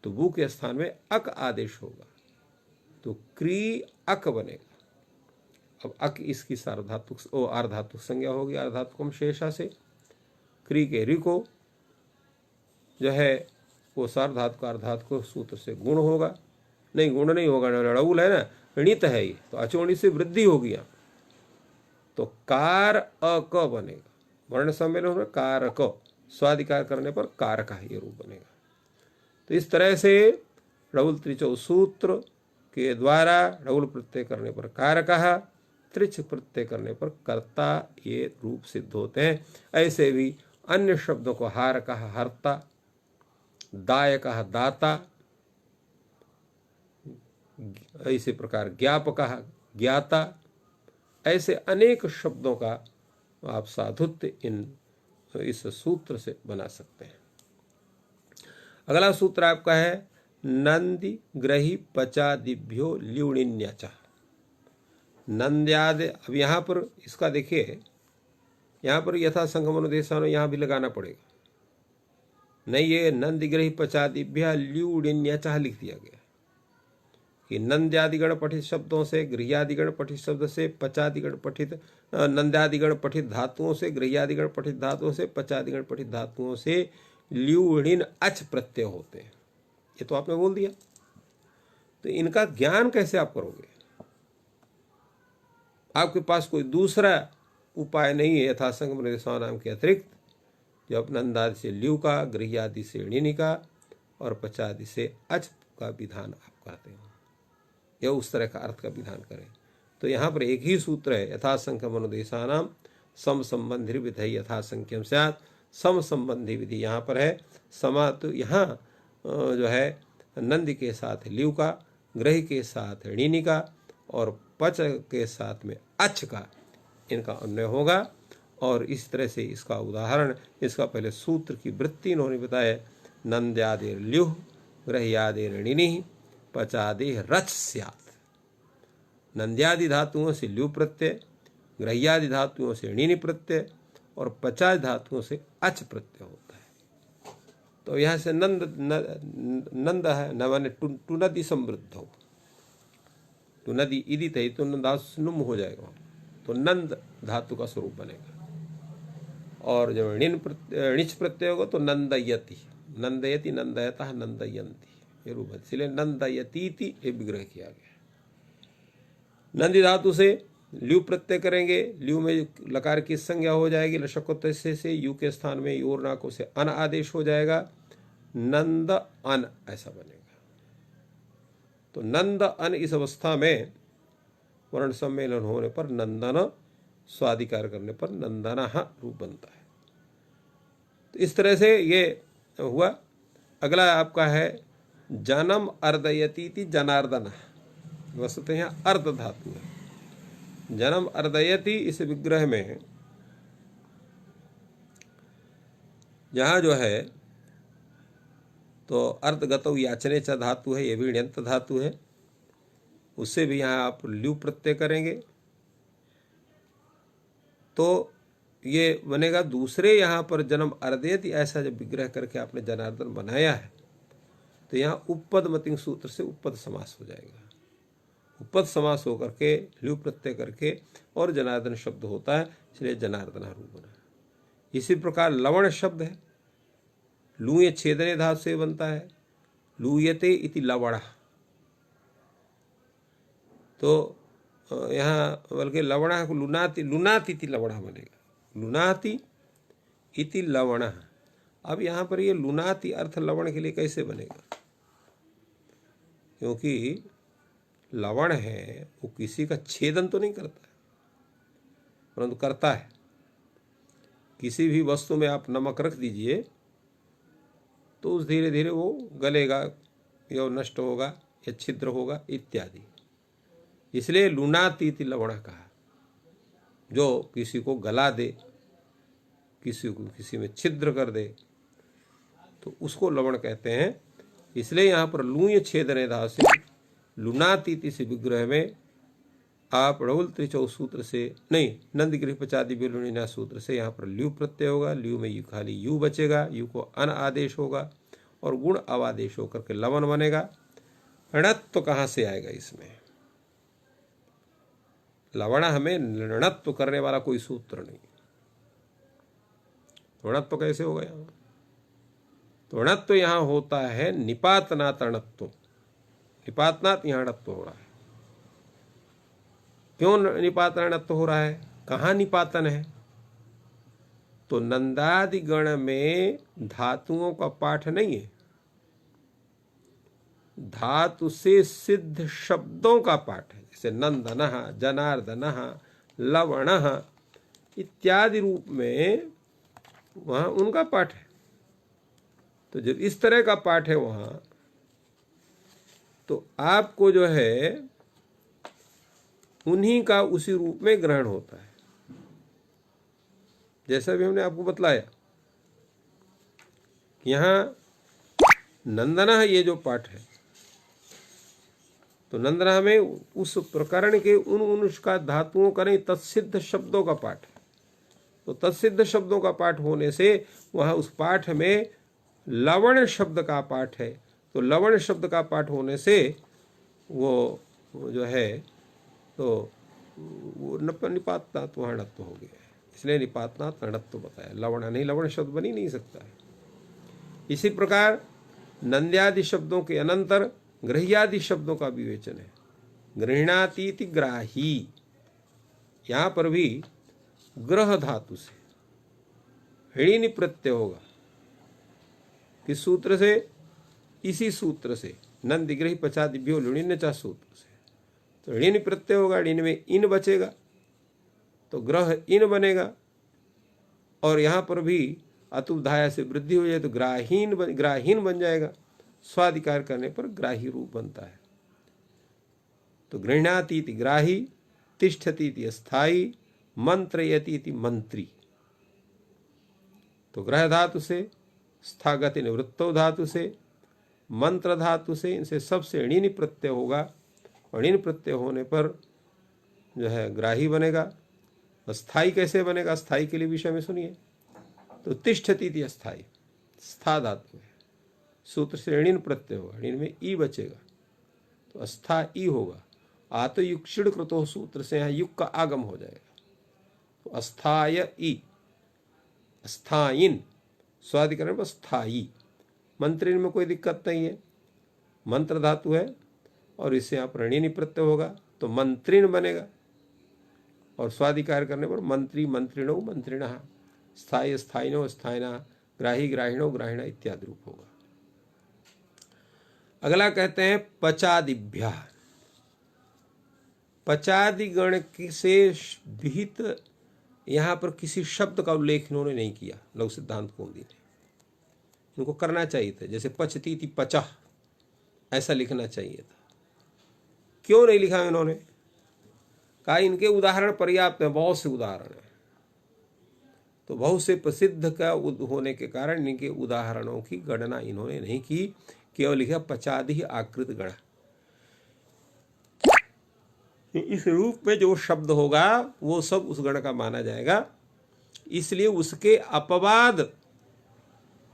[SPEAKER 1] तो वु के स्थान में अक आदेश होगा, तो क्री अक बनेगा। अब अक इसकी सार्वधातुक ओ आर्धातुक संज्ञा होगी, आर्धातुकम शेषा से। क्री के रि को जो है वो सार्वधातुक आर्धातुक सूत्र से गुण होगा, नहीं गुण नहीं होगा, णउल है ना, णित है ये, तो अचोणी से वृद्धि होगी यहाँ, तो कार अक बनेगा। वर्ण सम्मेलन में कारक, स्वादिकार करने पर कारक ये रूप बनेगा। तो इस तरह से ढवल त्रिचौ सूत्र के द्वारा ढवल प्रत्यय करने पर कारकः, त्रिच प्रत्यय करने पर कर्ता ये रूप सिद्ध होते हैं। ऐसे भी अन्य शब्दों को हारकः हर्ता, दायकः दाता, इसी प्रकार ज्ञापकः, ज्ञाता, ऐसे अनेक शब्दों का आप साधुत्व इस सूत्र से बना सकते हैं। अगला सूत्र आपका है नंदि ग्रही पचादिभ्यो ल्युणिन्याचा। नंद्यादि, अब यहाँ पर इसका देखिए, यहाँ पर यथा संगमनुदेशानो यहाँ भी लगाना पड़ेगा, नहीं ये नंदिग्रही पचादिभ्या ल्युणिन्याचा लिख दिया गया कि नंद्यादिगण पठित शब्दों से, गृह्यादिगण पठित शब्द से, पचादिगण पठित, नंद्यादिगण पठित धातुओं से, गृह्यादिगण पठित धातुओं से, पचादिगण पठित धातुओं से ल्युणिन अच प्रत्यय होते हैं। ये तो आपने बोल दिया, तो इनका ज्ञान कैसे आप करोगे? आपके पास कोई दूसरा उपाय नहीं है यथा संगम नाम के अतिरिक्त, जब नंदादि से ल्यू का, गृह्यादि से णिनि का और पचादि से अच का विधान आप करते हो, या उस तरह का अर्थ का विधान करें। तो यहाँ पर एक ही सूत्र है, यथा संख्यम अनुदेशानाम सम संबंधी विधि यथा संख्यम स्यात्। सम संबंधी विधि यहाँ पर है, समा तो यहाँ जो है नंद के साथ ल्यू का, ग्रह के साथ णिनि का और पच के साथ में अच का, इनका अन्वय होगा। और इस तरह से इसका उदाहरण, इसका पहले सूत्र की वृत्ति इन्होंने बताया, नंद्यादि ल्युः ग्रह्यादि णिनिः पचादि रच स्यात्। नंद्यादि धातुओं से ल्यू प्रत्यय, ग्रह्यादि धातुओं से णिनि प्रत्यय और पचादि धातुओं से अच प्रत्यय होता है। तो यहाँ से नंद है, न माने टुनदि समृद्ध हो, टुनदि इदि थे तो नंदास्नुम हो जाएगा, तो नंद धातु का स्वरूप बनेगा। और जब णिच प्रत्यय होगा तो नंदयति, नंदयति, नंदयतः, नंदयंती, ये रूप है। इसलिए नंदयतीति ये विग्रह किया गया। नंदी धातु से ल्यू प्रत्यय करेंगे, ल्यू में लकार की संज्ञा हो जाएगी, लशकोत्तर से यू के स्थान में योर नाको से अन आदेश हो जाएगा, नंद अन ऐसा बनेगा। तो नंद अन इस अवस्था में वर्ण सम्मेलन होने पर नंदन, स्वाधिकार करने पर नंदनः रूप बनता है। तो इस तरह से ये हुआ। अगला आपका है जन्म अर्दयती जनार्दन। वस्तुतः यहाँ अर्ध धातु है। जन्म अर्दयति इस विग्रह में यहाँ जो है तो अर्धगतौ याचने च धातु है, ये भी ण्यंत धातु है, उससे भी यहाँ आप ल्यू प्रत्यय करेंगे तो ये बनेगा। दूसरे यहाँ पर जन्म अर्दयति ऐसा जब विग्रह करके आपने जनार्दन बनाया है तो यहाँ उपपद मतिंग सूत्र से उपपद समास हो जाएगा। उपपद समास होकर के ल्यू प्रत्यय करके और जनार्दन शब्द होता है, इसलिए जनार्दन रूप बना। इसी प्रकार लवण शब्द है, लूय छेदने धातु से बनता है, लूयते इति लवण। तो यहाँ बल्कि लवण को लुनाति, लुनाति इति लवण बनेगा, लुनाति इति लवण। अब यहाँ पर ये लुनाति अर्थ लवण के लिए कैसे बनेगा? क्योंकि लवण है वो किसी का छेदन तो नहीं करता है, परंतु करता है। किसी भी वस्तु में आप नमक रख दीजिए तो उस धीरे धीरे वो गलेगा या नष्ट होगा या छिद्र होगा इत्यादि। इसलिए लुनातीति लवण कहा, जो किसी को गला दे, किसी को किसी में छिद्र कर दे तो उसको लवण कहते हैं। इसलिए यहाँ पर लूय छेदने धातु से लुनातीति से विग्रह में आप ढ़उल त्रिचौ सूत्र से नहीं, नंदगिरी पचादि बिलुनिना सूत्र से यहाँ पर ल्यू प्रत्यय होगा। ल्यू में यू खाली यू बचेगा, यू को अन आदेश होगा और गुण अवादेश होकर के लवन बनेगा। णत्व कहाँ से आएगा इसमें? लवण हमें णत्व करने वाला कोई सूत्र नहीं। णत्व कैसे होगा यहाँ? तो णत्व यहाँ होता है निपातनात् णत्व, निपातनात् यहाँ णत्व हो रहा है। क्यों निपातनात्व हो रहा है? कहाँ निपातन है? तो नंदादि गण में धातुओं का पाठ नहीं है, धातु से सिद्ध शब्दों का पाठ है। जैसे नंदनः, जनार्दनः, लवणः इत्यादि रूप में वहाँ उनका पाठ है। तो जब इस तरह का पाठ है वहाँ तो आपको जो है उन्हीं का उसी रूप में ग्रहण होता है। जैसा भी हमने आपको बतलाया कि यहाँ नंदना ये जो पाठ है, तो नंदना में उस प्रकरण के उन उसका धातुओं का नहीं, तत्सिद्ध शब्दों का पाठ है। तो तत्सिद्ध शब्दों का पाठ होने से वहाँ उस पाठ में लवण शब्द का पाठ है। तो लवण शब्द का पाठ होने से वो जो है तो वो निपातनात् वहाँ णत्व हो गया है, इसलिए निपातनात् णत्व बताया। लवण नहीं, लवण शब्द बन ही नहीं सकता है। इसी प्रकार नंद्यादि शब्दों के अनंतर गृह्यादि शब्दों का विवेचन है। गृह्णातीति ग्राही, यहाँ पर भी ग्रह धातु से ऋणी प्रत्यय होगा। किस सूत्र से? इसी सूत्र से, नंदिग्रही पचादिभ्यो लुणिन्यचा सूत्र से। तो ऋण प्रत्यय होगा, ऋण में इन बचेगा तो ग्रह इन बनेगा। और यहाँ पर भी अतुधाया से वृद्धि हो जाए तो ग्राहीन बन जाएगा। स्वाधिकार करने पर ग्राही रूप बनता है। तो गृह्णातीति ग्राही, तिष्ठतीति अस्थायी, मंत्रयतीति मंत्री। तो ग्रह धातु से, स्थागति निवृत्तो धातु से, मंत्र धातु से, इनसे सबसे णिन प्रत्यय होगा। और णिन प्रत्यय होने पर जो है ग्राही बनेगा। अस्थाई कैसे बनेगा? अस्थाई के लिए विषय में सुनिए। तो तिष्ठतीति अस्थाई, स्था धातु है, सूत्र से ऋण प्रत्यय होगा, ऋण में ई बचेगा तो अस्था ई होगा। आतो युक्षिण कृतो सूत्र से यहाँ युग का आगम हो जाएगा। तो अस्थाय ई, स्थायिन, स्वादिकरण पर स्थायी। मंत्रिन में कोई दिक्कत नहीं है, मंत्र धातु है और इससे यहाँ पर ऋणी प्रत्यय होगा तो मंत्रिन बनेगा। और स्वाधिकार करने पर मंत्री, मंत्रिणो, मंत्रिणः, स्थायी, स्थायिनो, स्थायिना, ग्राही, ग्राहिणो, ग्राहिणा इत्यादि रूप होगा। अगला कहते हैं पचादिभ्या। पचादिगण से विहित यहाँ पर किसी शब्द का उल्लेख इन्होंने नहीं किया। लघु सिद्धांत कौमुदी ने, इनको करना चाहिए था। जैसे पचतीति पचह, ऐसा लिखना चाहिए था। क्यों नहीं लिखा इन्होंने? कहा इनके उदाहरण पर्याप्त हैं, बहुत से उदाहरण हैं। तो बहुत से प्रसिद्ध का होने के कारण इनके उदाहरणों की गणना इन्होंने नहीं की, केवल लिखा पचादि आकृत गण। इस रूप में जो शब्द होगा वो सब उस गण का माना जाएगा, इसलिए उसके अपवाद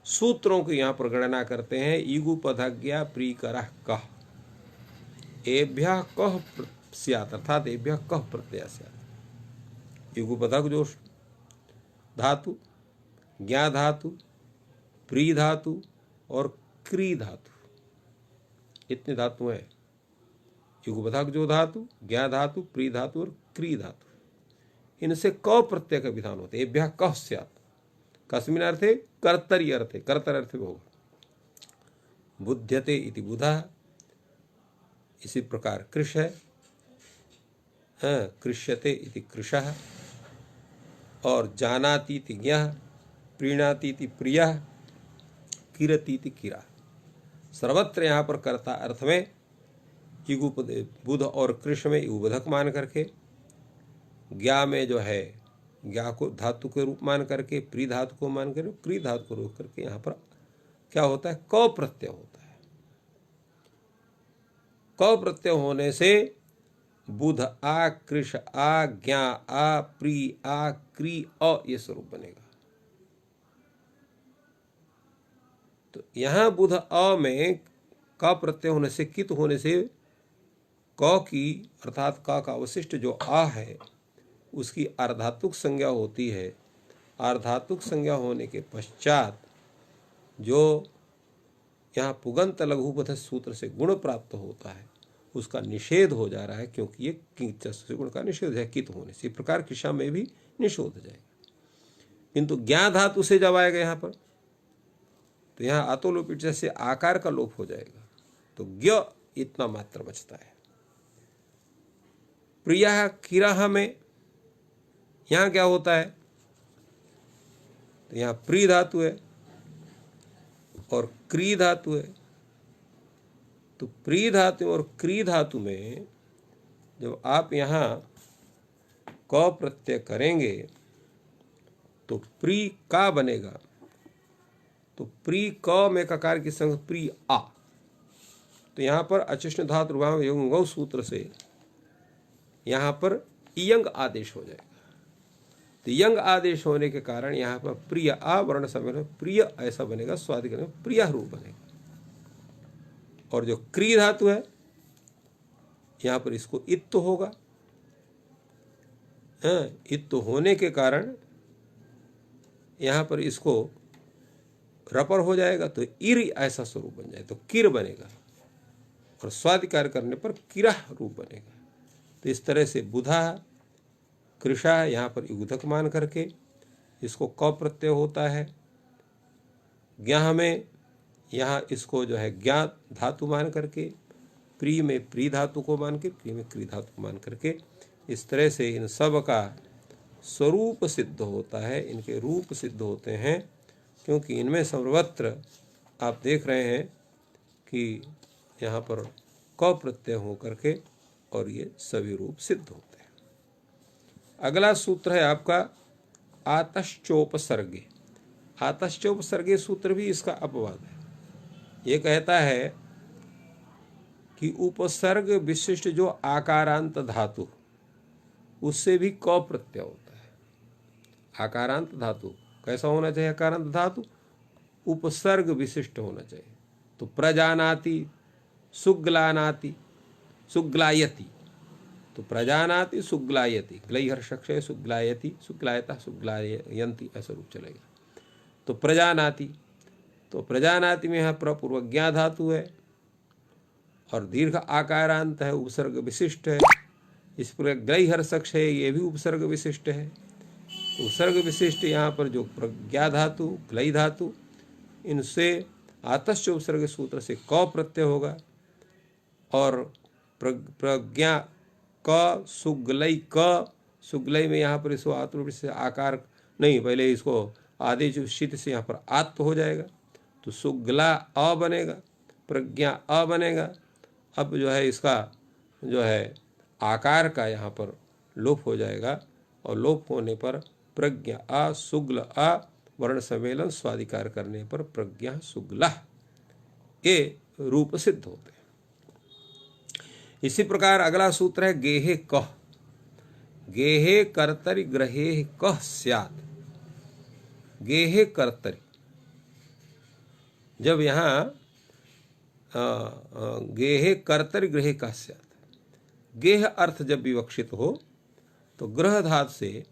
[SPEAKER 1] सूत्रों की यहाँ पर गणना करते हैं। युगुपधज्ञा प्रीकरः कः, एभ्यः कः स्यात्, अर्थात एभ्यः कः प्रत्यय स्यात्। युगुपधक जो धातु, ज्ञा धातु, प्री धातु और क्री धातु, इतने धातु हैं। युगपधक जो धातु, ज्ञा धातु, प्री धातु और क्री धातु, इनसे क प्रत्यय का विधान होते। एभ्यः कः स्यात्, कस्मिन् अर्थे? कर्तरि अर्थे, कर्तर अर्थ में होगा। बुध्यते इति बुधः, इसी प्रकार कृष है, कृष्यते इति कृशः, और जानाति इति ज्ञः, प्रीणाति इति प्रियः, किरति इति किरा। सर्वत्र यहाँ पर कर्ता अर्थ में युगुपद बुध और कृष्ण में युगबधक मान करके, ज्ञा में जो है ज्ञा को धातु के रूप मान करके, प्री धातु को मान करके, क्री धातु को रोक करके यहाँ पर क्या होता है? क प्रत्यय होता है। क प्रत्यय होने से बुध आ, कृष आ, ज्ञा आ, प्री आ, क्री अ ये स्वरूप बनेगा। तो यहाँ बुध अ में क प्रत्यय होने से, कित होने से क की अर्थात क का अवशिष्ट जो आ है उसकी अर्धातुक संज्ञा होती है। अर्धातुक संज्ञा होने के पश्चात जो यहाँ पुगंत लघुपथ सूत्र से गुण प्राप्त होता है उसका निषेध हो जा रहा है, क्योंकि ये किंच गुण का निषेध है कित होने से। इस प्रकार किशा में भी निषेध हो जाएगा। किंतु ज्ञा धातु से जब आएगा यहाँ पर तो यहाँ आतो लोपित से आकार का लोप हो जाएगा, तो ज्ञ इतना मात्र बचता है। प्रिया किराह में यहाँ क्या होता है? तो यहाँ प्री धातु है और क्री धातु है, तो प्री धातु और क्री धातु में जब आप यहाँ क प्रत्यय करेंगे तो प्री का बनेगा। तो प्री क में ककार की संग प्री आ, तो यहाँ पर अचिष्ण धातु रुभाव एवं गौ सूत्र से यहाँ पर इयंग आदेश हो जाएगा। तो यंग आदेश होने के कारण यहाँ पर प्रिय आ वर्ण समय प्रिय ऐसा बनेगा, स्वादिकरण में प्रिय रूप बनेगा। और जो क्री धातु है यहाँ पर इसको इत्त होगा, इत्त होने के कारण यहाँ पर इसको रपर हो जाएगा, तो इर ऐसा स्वरूप बन जाए तो किर बनेगा, और स्वादिकार करने पर किरा रूप बनेगा। तो इस तरह से बुधा कृषा यहाँ पर युगधक मान करके इसको क प्रत्यय होता है। ज्ञाह में यहाँ इसको जो है ज्ञात धातु मान करके, प्री में प्री धातु को मान के, प्री में क्री धातु को मान करके, इस तरह से इन सब का स्वरूप सिद्ध होता है, इनके रूप सिद्ध होते हैं। क्योंकि इनमें सर्वत्र आप देख रहे हैं कि यहाँ पर क प्रत्यय हो करके और ये सभी रूप सिद्ध होते हैं। अगला सूत्र है आपका आतश्चोपसर्गे। आतश्चोपसर्गे सूत्र भी इसका अपवाद है। ये कहता है कि उपसर्ग विशिष्ट जो आकारांत धातु उससे भी क प्रत्यय होता है। आकारांत धातु कैसा होना चाहिए? आकारांत धातु उपसर्ग विशिष्ट होना चाहिए। तो प्रजानाति, सुग्लानाति, सुग्लायति, तो प्रजानाति सुग्लायति, ग्लई हर्षक्षय सुग्लायति, सुग्लायता सुग्लायन्ति ऐसा रूप चलेगा। तो प्रजानाति, तो प्रजानाति में यहाँ प्रपूर्वज्ञा धातु है और दीर्घ आकारांत है, उपसर्ग विशिष्ट है। इस पर ग्लई हर्षक्षय ये भी उपसर्ग विशिष्ट है। उपसर्ग विशिष्ट यहाँ पर जो प्रज्ञा धातु, ग्लई धातु, इनसे आतश्च उपसर्ग सूत्र से क प्रत्यय होगा। और प्रज्ञा क, सुग्लई क, सुग्लई में यहाँ पर इसको आत्मरूप से आकार नहीं, पहले इसको आदेश शीत से यहाँ पर आत्म हो जाएगा, तो सुग्ला अ बनेगा, प्रज्ञा अ बनेगा। अब जो है इसका जो है आकार का यहाँ पर लोप हो जाएगा, और लोप होने पर प्रज्ञा अ, सुग्ल अ, वर्ण सम्मेलन स्वादिकार करने पर प्रज्ञा सुग्ला, ये रूप सिद्ध होते हैं। इसी प्रकार अगला सूत्र है गेहे कह। गेहे कर्तरि ग्रहे कह स्यात्। गेहे कर्तरि, जब यहाँ गेहे कर्तरि ग्रहे कह स्यात्, गेह अर्थ जब विवक्षित हो तो ग्रह धातु से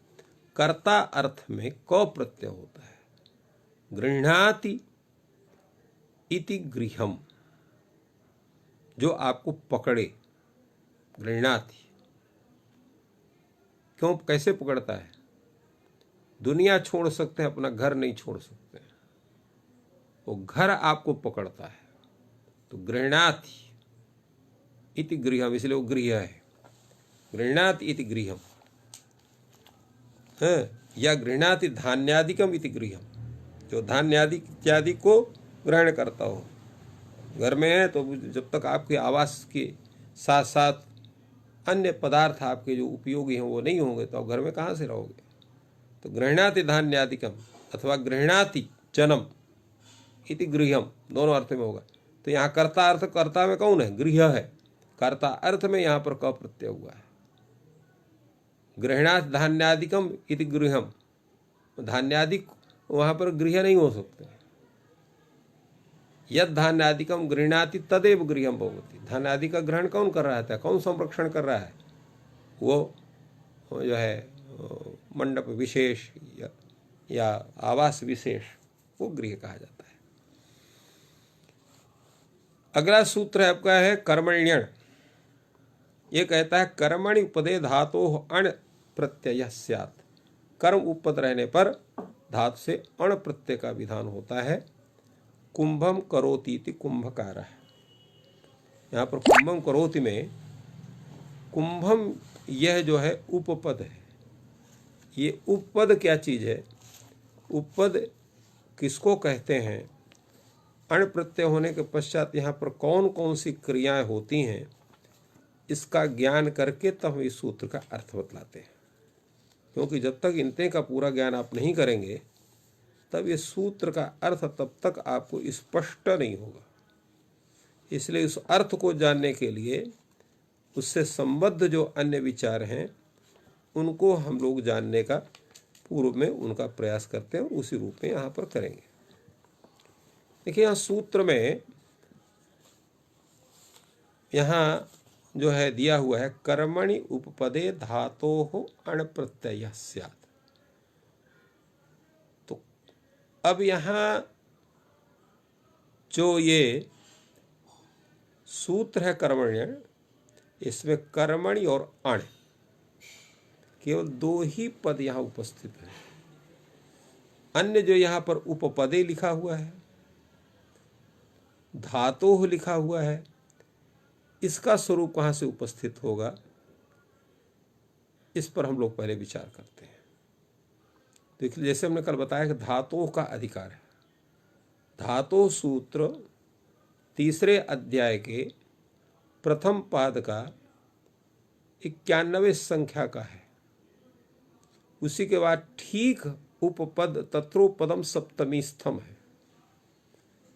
[SPEAKER 1] कर्ता अर्थ में क प्रत्यय होता है। गृह्णाति इति गृहम, जो आपको पकड़े, गृह्णाति। क्यों, कैसे पकड़ता है? दुनिया छोड़ सकते हैं, अपना घर नहीं छोड़ सकते, वो घर आपको पकड़ता है। तो गृह्णाति इति गृहम, इसलिए वो गृह है। गृह्णाति इति गृहम है, या गृह्णाति धान्यादिकम इति गृहम, जो धान्यादि इत्यादि को ग्रहण करता हो। घर में है तो जब तक आपके आवास के साथ साथ अन्य पदार्थ आपके जो उपयोगी हैं वो नहीं होंगे तो आप घर में कहाँ से रहोगे? तो गृह्णाति धान्यादिकम अथवा गृह्णाति जन्म इति गृहम, दोनों अर्थ में होगा। तो यहाँ कर्ता अर्थ, कर्ता में कौन है? गृह है। कर्ता अर्थ में यहाँ पर क प्रत्यय हुआ है। गृह्णाति धान्यादिकम इति गृहम, धान्यादिक वहाँ पर गृह नहीं हो सकते। यद धान्यादिकम गृह्णाति तदेव गृहम भवति। धान्यादि का ग्रहण कौन कर रहा था? कौन संरक्षण कर रहा है? वो जो है मंडप विशेष या आवास विशेष, वो गृह कहा जाता है। अगला सूत्र है आपका है कर्मण्यण। ये कहता है कर्मणि उपदे धातो अण प्रत्यय स्यात्। कर्म उपपद रहने पर धातु से अण प्रत्यय का विधान होता है। कुंभम करोति इति कुंभकार है। यहाँ पर कुंभम करोति में कुंभम यह जो है उपपद है। ये उपपद क्या चीज है? उपपद किसको कहते हैं? अण प्रत्यय होने के पश्चात यहाँ पर कौन कौन सी क्रियाएं होती हैं, इसका ज्ञान करके तब हम इस सूत्र का अर्थ बतलाते हैं। क्योंकि जब तक इनते का पूरा ज्ञान आप नहीं करेंगे तब ये सूत्र का अर्थ तब तक आपको स्पष्ट नहीं होगा। इसलिए उस अर्थ को जानने के लिए उससे संबद्ध जो अन्य विचार हैं उनको हम लोग जानने का पूर्व में उनका प्रयास करते हैं और उसी रूप में यहाँ पर करेंगे। देखिए यहाँ सूत्र में यहाँ जो है दिया हुआ है कर्मणि उपपदे धातोः अण प्रत्ययः स्यात्। तो अब यहाँ जो ये सूत्र है कर्मण्यण, इसमें कर्मणि और अण केवल दो ही पद यहाँ उपस्थित है। अन्य जो यहाँ पर उपपदे लिखा हुआ है, धातोः लिखा हुआ है, इसका स्वरूप कहाँ से उपस्थित होगा, इस पर हम लोग पहले विचार करते हैं। देखिए जैसे हमने कल बताया कि धातुओं का अधिकार है। धातु सूत्र 3 अध्याय के प्रथम पाद का 91 संख्या का है। उसी के बाद ठीक उपपद तत्रोपदम सप्तमी स्थम है।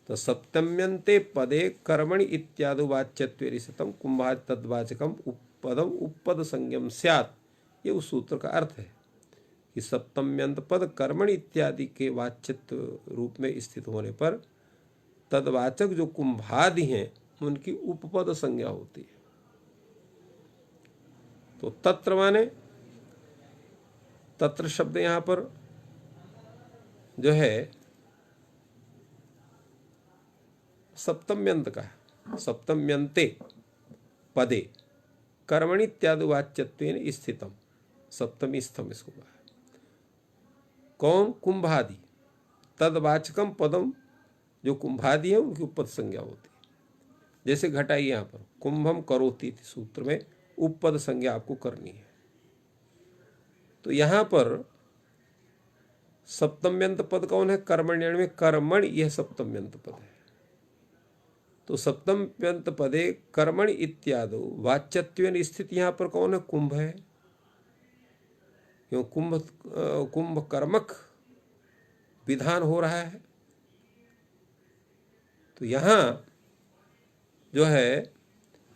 [SPEAKER 1] तो सप्तम्यन्ते पदे कर्मणि इत्यादि वाच्यत्वेन स्थितम कुंभाद तद्वाचकम उपपदम उपपद संज्ञम स्यात्। ये उस सूत्र का अर्थ है कि सप्तम्यंत पद कर्मणि इत्यादि के वाच्यत्व रूप में स्थित होने पर तद्वाचक जो कुंभादि हैं उनकी उपपद संज्ञा होती है। तो तत्र माने तत्र शब्द यहाँ पर जो है सप्तम्यंत का है। सप्तम्यंते पदे कर्मणि इत्यादि वाच्यत्वेन स्थितम, सप्तमी स्थम इसको कहा। कौन? कुंभादि। तदवाचकम पदम, जो कुंभादि है उनकी उपपद संज्ञा होती है। जैसे घटाई यहाँ पर कुंभम करोति सूत्र में उपपद संज्ञा आपको करनी है। तो यहाँ पर सप्तम्यंत पद कौन है? कर्मण्यण में कर्मण, यह सप्तम्यंत पद है। तो सप्तम्यंत पदे कर्मण इत्यादि वाच्यत्वेन स्थित यहाँ पर कौन है? कुंभ है। क्यों? कुंभ कर्मक विधान हो रहा है। तो यहाँ जो है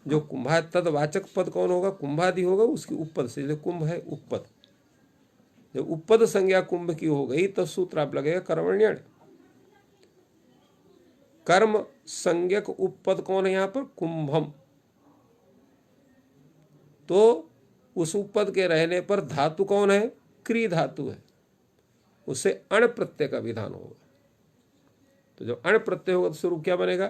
[SPEAKER 1] जो कुंभा तदवाचक पद कौन होगा? कुंभादि होगा, उसकी उपपद से। जो कुंभ है उपपद, जब उपपद संज्ञा कुंभ की हो गई तो सूत्र आप लगेगा कर्मण्यण। कर्म संज्ञक उपपद कौन है यहाँ पर? कुंभम। तो उस उपपद के रहने पर धातु कौन है? क्री धातु है, उससे अण प्रत्यय का विधान होगा। तो जब अण प्रत्यय होगा तो स्वरूप क्या बनेगा?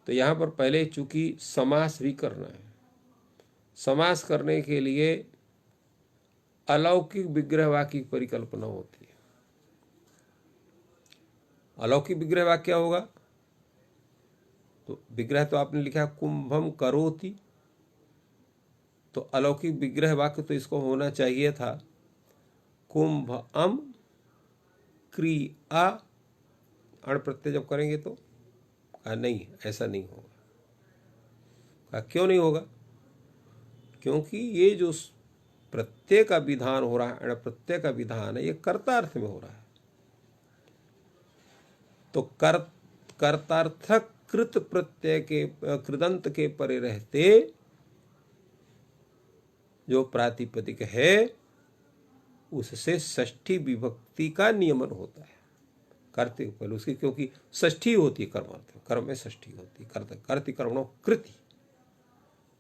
[SPEAKER 1] तो यहां पर पहले चूंकि समास भी करना है, समास करने के लिए अलौकिक विग्रह वाक्य की परिकल्पना होती है। अलौकिक विग्रह वाक्य क्या होगा? तो विग्रह तो आपने लिखा है कुंभम करोति, तो अलौकिक विग्रह वाक्य तो इसको होना चाहिए था कुंभ अम क्रिया अण प्रत्यय जब करेंगे तो नहीं, ऐसा नहीं होगा। क्यों नहीं होगा? क्योंकि ये जो प्रत्यय का विधान हो रहा है, अण प्रत्यय का विधान है, ये कर्तार्थ में हो रहा है। तो कर्तार्थक कृत प्रत्यय के कृदंत के परे रहते जो प्रातिपदिक है उससे षष्ठी विभक्ति का नियमन होता है। करते पहले उसकी, क्योंकि षष्ठी होती है कर्मार्थ, कर्म में षष्ठी होती है। कर्ति कर्मणो कृति।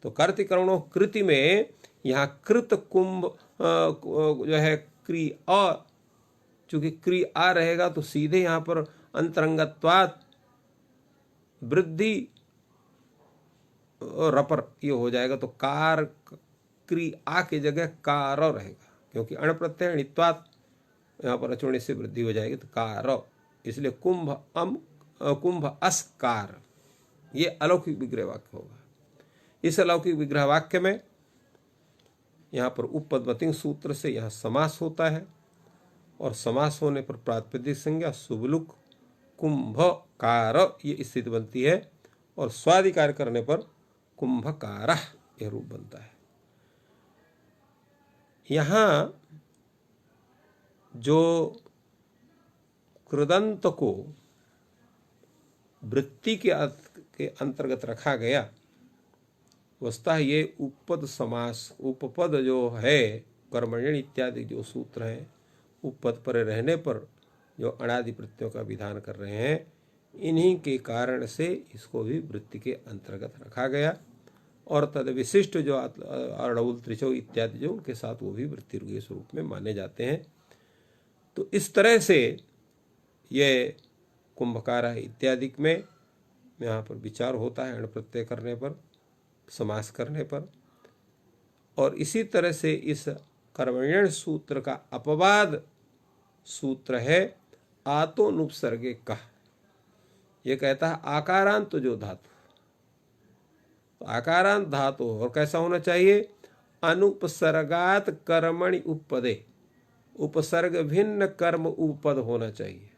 [SPEAKER 1] तो कर्ति कर्मणो कृति में यहाँ कृत कुंभ जो है क्रिया, चूंकि क्रिया रहेगा तो सीधे यहाँ पर अंतरंगत्वात् वृद्धि रपर ये हो जाएगा। तो कार क्रिया की जगह कार रहेगा, क्योंकि अण प्रत्यय अणित्वात् यहाँ पर अचूर्ण से वृद्धि हो जाएगी तो कार। इसलिए कुंभ अस्कार, ये अलौकिक विग्रह वाक्य होगा। इस अलौकिक विग्रह वाक्य में यहाँ पर उपपदवतिंग सूत्र से यहाँ समास होता है, और समास होने पर प्रातिपदिक संज्ञा शुभलुक कुंभ कार ये स्थिति बनती है, और स्वादिकार करने पर कुंभकार यह रूप बनता है। यहाँ जो कृदंत को वृत्ति के अंतर्गत रखा गया, वस्तुतः ये उपपद समास, उपपद जो है कर्मण्यन इत्यादि जो सूत्र हैं, उपपद पर रहने पर जो अनादि प्रत्ययों का विधान कर रहे हैं, इन्हीं के कारण से इसको भी वृत्ति के अंतर्गत रखा गया, और तद विशिष्ट जो अड़उल त्रिचौ इत्यादि जो उनके साथ वो भी वृत्ति रूप स्वरूप में माने जाते हैं। तो इस तरह से ये कुंभकारा इत्यादि में यहाँ पर विचार होता है अण प्रत्यय करने पर, समास करने पर। और इसी तरह से इस कर्मण्यन सूत्र का अपवाद सूत्र है आतोनुपसर्गे कह। ये कहता है आकारांत जो धातु, तो आकारांत धातु और कैसा होना चाहिए, अनुपसर्गात कर्मणि उपपदे, उपसर्ग भिन्न कर्म उपपद होना चाहिए।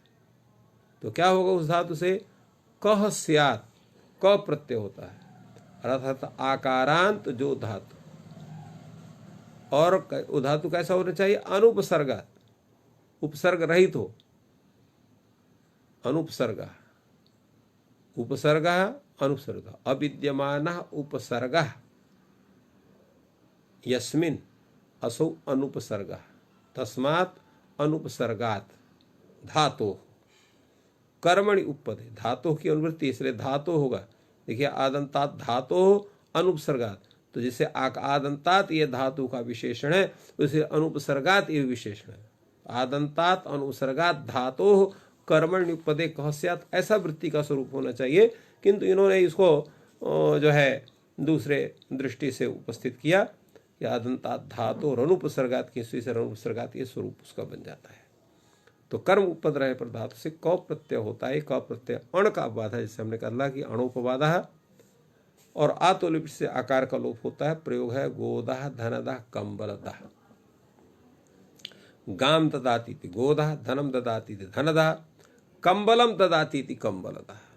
[SPEAKER 1] तो क्या होगा उस धातु से, कह स्यात्, क प्रत्यय होता है, अर्थात आकारांत जो धातु, और वो धातु कैसा होना चाहिए, अनुपसर्गात, उपसर्ग रहित हो, अनुपसर्ग, उपसर्ग अनुपसर्ग, अविद्यमान उपसर्ग यस्मिन् असौ अनुपसर्ग, तस्मात् अनुपसर्गात धातु कर्मणि उपपदे, धातु की अनुवृत्ति, इसलिए धातु होगा। देखिए आदंतात धातु अनुपसर्गात, तो जैसे आदंतात ये धातु का विशेषण है, उसे अनुपसर्गात ये विशेषण है। आदंतात अनुपसर्गात धातु कर्मणि उपपदे कह स्यात्, ऐसा वृत्ति का स्वरूप होना चाहिए, किंतु इन्होंने इसको जो है दूसरे दृष्टि से उपस्थित किया कि आदंतात धातु और अनुपसर्गात की स्थिति से अनुपसर्गात ये स्वरूप उसका बन जाता है। तो कर्म उपपद रहे पर धातु से क प्रत्यय होता है, क प्रत्यय अण का अपवाद है, जैसे हमने कहा कि अणोपवाद है, और आतोलिप से आकार का लोप होता है। प्रयोग है गोदाह धनदाह कंबलदाह, गाम ददाती थी गोदाह, धनम ददाती थी धनदाह, कंबलम ददाती थी कंबलदाह।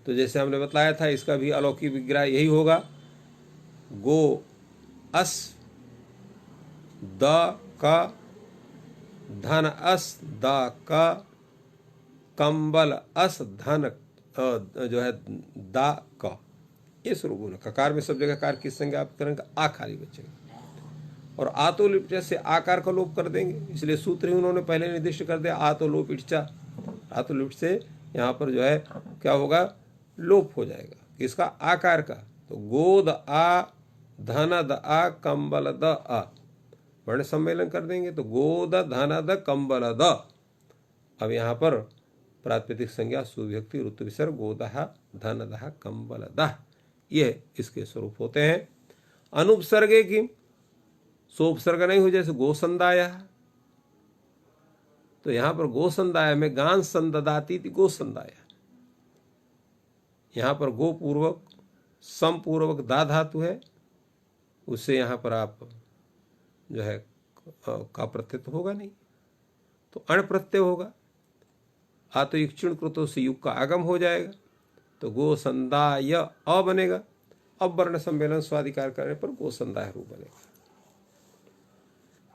[SPEAKER 1] तो जैसे हमने बताया था इसका भी अलौकिक विग्रह यही होगा, गो अस द का, धन अस द का, कंबल अस धन जो है दा का, ये स्वरूप होना। ककार में सब जगह कार किस संज्ञा आप करेंगे, आ खाली बचेगा, और आतोलिप से आकार का लोप कर देंगे, इसलिए सूत्र ही उन्होंने पहले निर्दिष्ट कर दिया आतोलोप इच्चा। आतोलिप से यहाँ पर जो है क्या होगा, लोप हो जाएगा इसका आकार का। तो गोद आ, धनद आ, कंबल द आ, वर्ण सम्मेलन कर देंगे तो गोद धनद कंबल द। अब यहाँ पर प्रातिपदिक संज्ञा सुविभक्ति ऋतु विसर्ग गोदह धनदह कंबलदह, ये इसके स्वरूप होते हैं। अनुपसर्गे की सोपसर्ग नहीं हो, जैसे गोसंदाया, तो यहां पर गोसंदाया में गान संददाती थी गोसंदाया, यहां पर गो पूर्वक सम पूर्वक दा धातु है, उससे यहां पर आप जो है का प्रत्यय तो होगा नहीं, तो अण प्रत्यय होगा। आ तो इक्षुण कृतों से युग का आगम हो जाएगा, तो गोसंदाय अ बनेगा। अब वर्ण सम्मेलन स्वाधिकार करने पर गोसंदाय रूप बनेगा।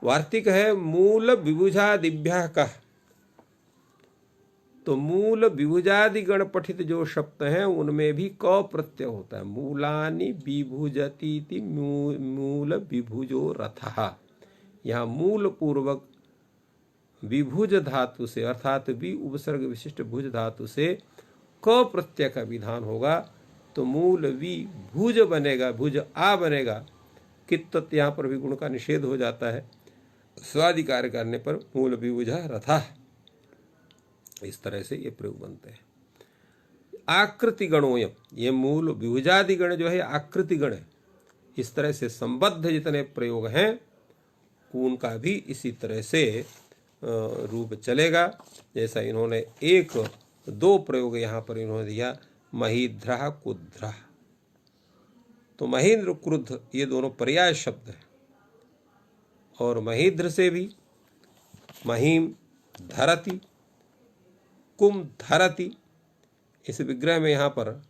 [SPEAKER 1] वार्तिक है मूल विभुजादिभ्यः कः, तो मूल विभुजादि गण पठित जो शब्द हैं उनमें भी क प्रत्यय होता है। मूलानि विभुजतीति मूल विभुजो रथः, यहाँ मूल पूर्वक विभुज धातु से अर्थात वि उपसर्ग विशिष्ट भुज धातु से क प्रत्यय का विधान होगा, तो मूल वि भुज बनेगा, भुज आ बनेगा। कित्त यहाँ पर भी गुण का निषेध हो जाता है, स्वादिकार करने पर मूल विभुज रथा, इस तरह से ये प्रयोग बनते हैं। आकृति गणोयम, ये मूल विभुजादि गण जो है आकृति गण है। इस तरह से संबद्ध जितने प्रयोग हैं उनका भी इसी तरह से रूप चलेगा। जैसा इन्होंने एक दो प्रयोग यहाँ पर इन्होंने दिया, महीध्रा कुध्रा, तो महेंद्र क्रुद्ध ये दोनों पर्याय शब्द हैं, और महीध्र से भी महीम धरती, कुम धरती, इस विग्रह में यहाँ पर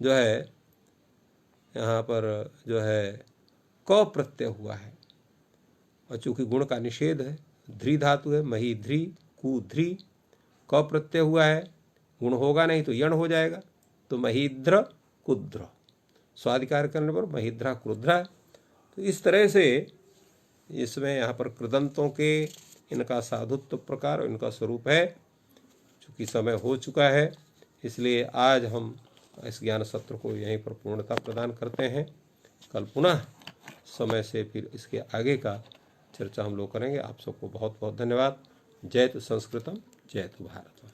[SPEAKER 1] जो है क प्रत्यय हुआ है, और चूंकि गुण का निषेध है, ध्री धातु है, मही ध्री कु ध्री, क प्रत्यय हुआ है, गुण होगा नहीं तो यण हो जाएगा, तो महीध्र कुद्र, स्वाधिकार करने पर महीध्रा क्रुद्रा। तो इस तरह से इसमें यहाँ पर कृदंतों के इनका साधुत्व प्रकार इनका स्वरूप है। चूँकि समय हो चुका है, इसलिए आज हम इस ज्ञान सत्र को यहीं पर पूर्णता प्रदान करते हैं। कल पुनः समय से फिर इसके आगे का चर्चा हम लोग करेंगे। आप सबको बहुत बहुत धन्यवाद। जय तु संस्कृतम, जय तु भारतम।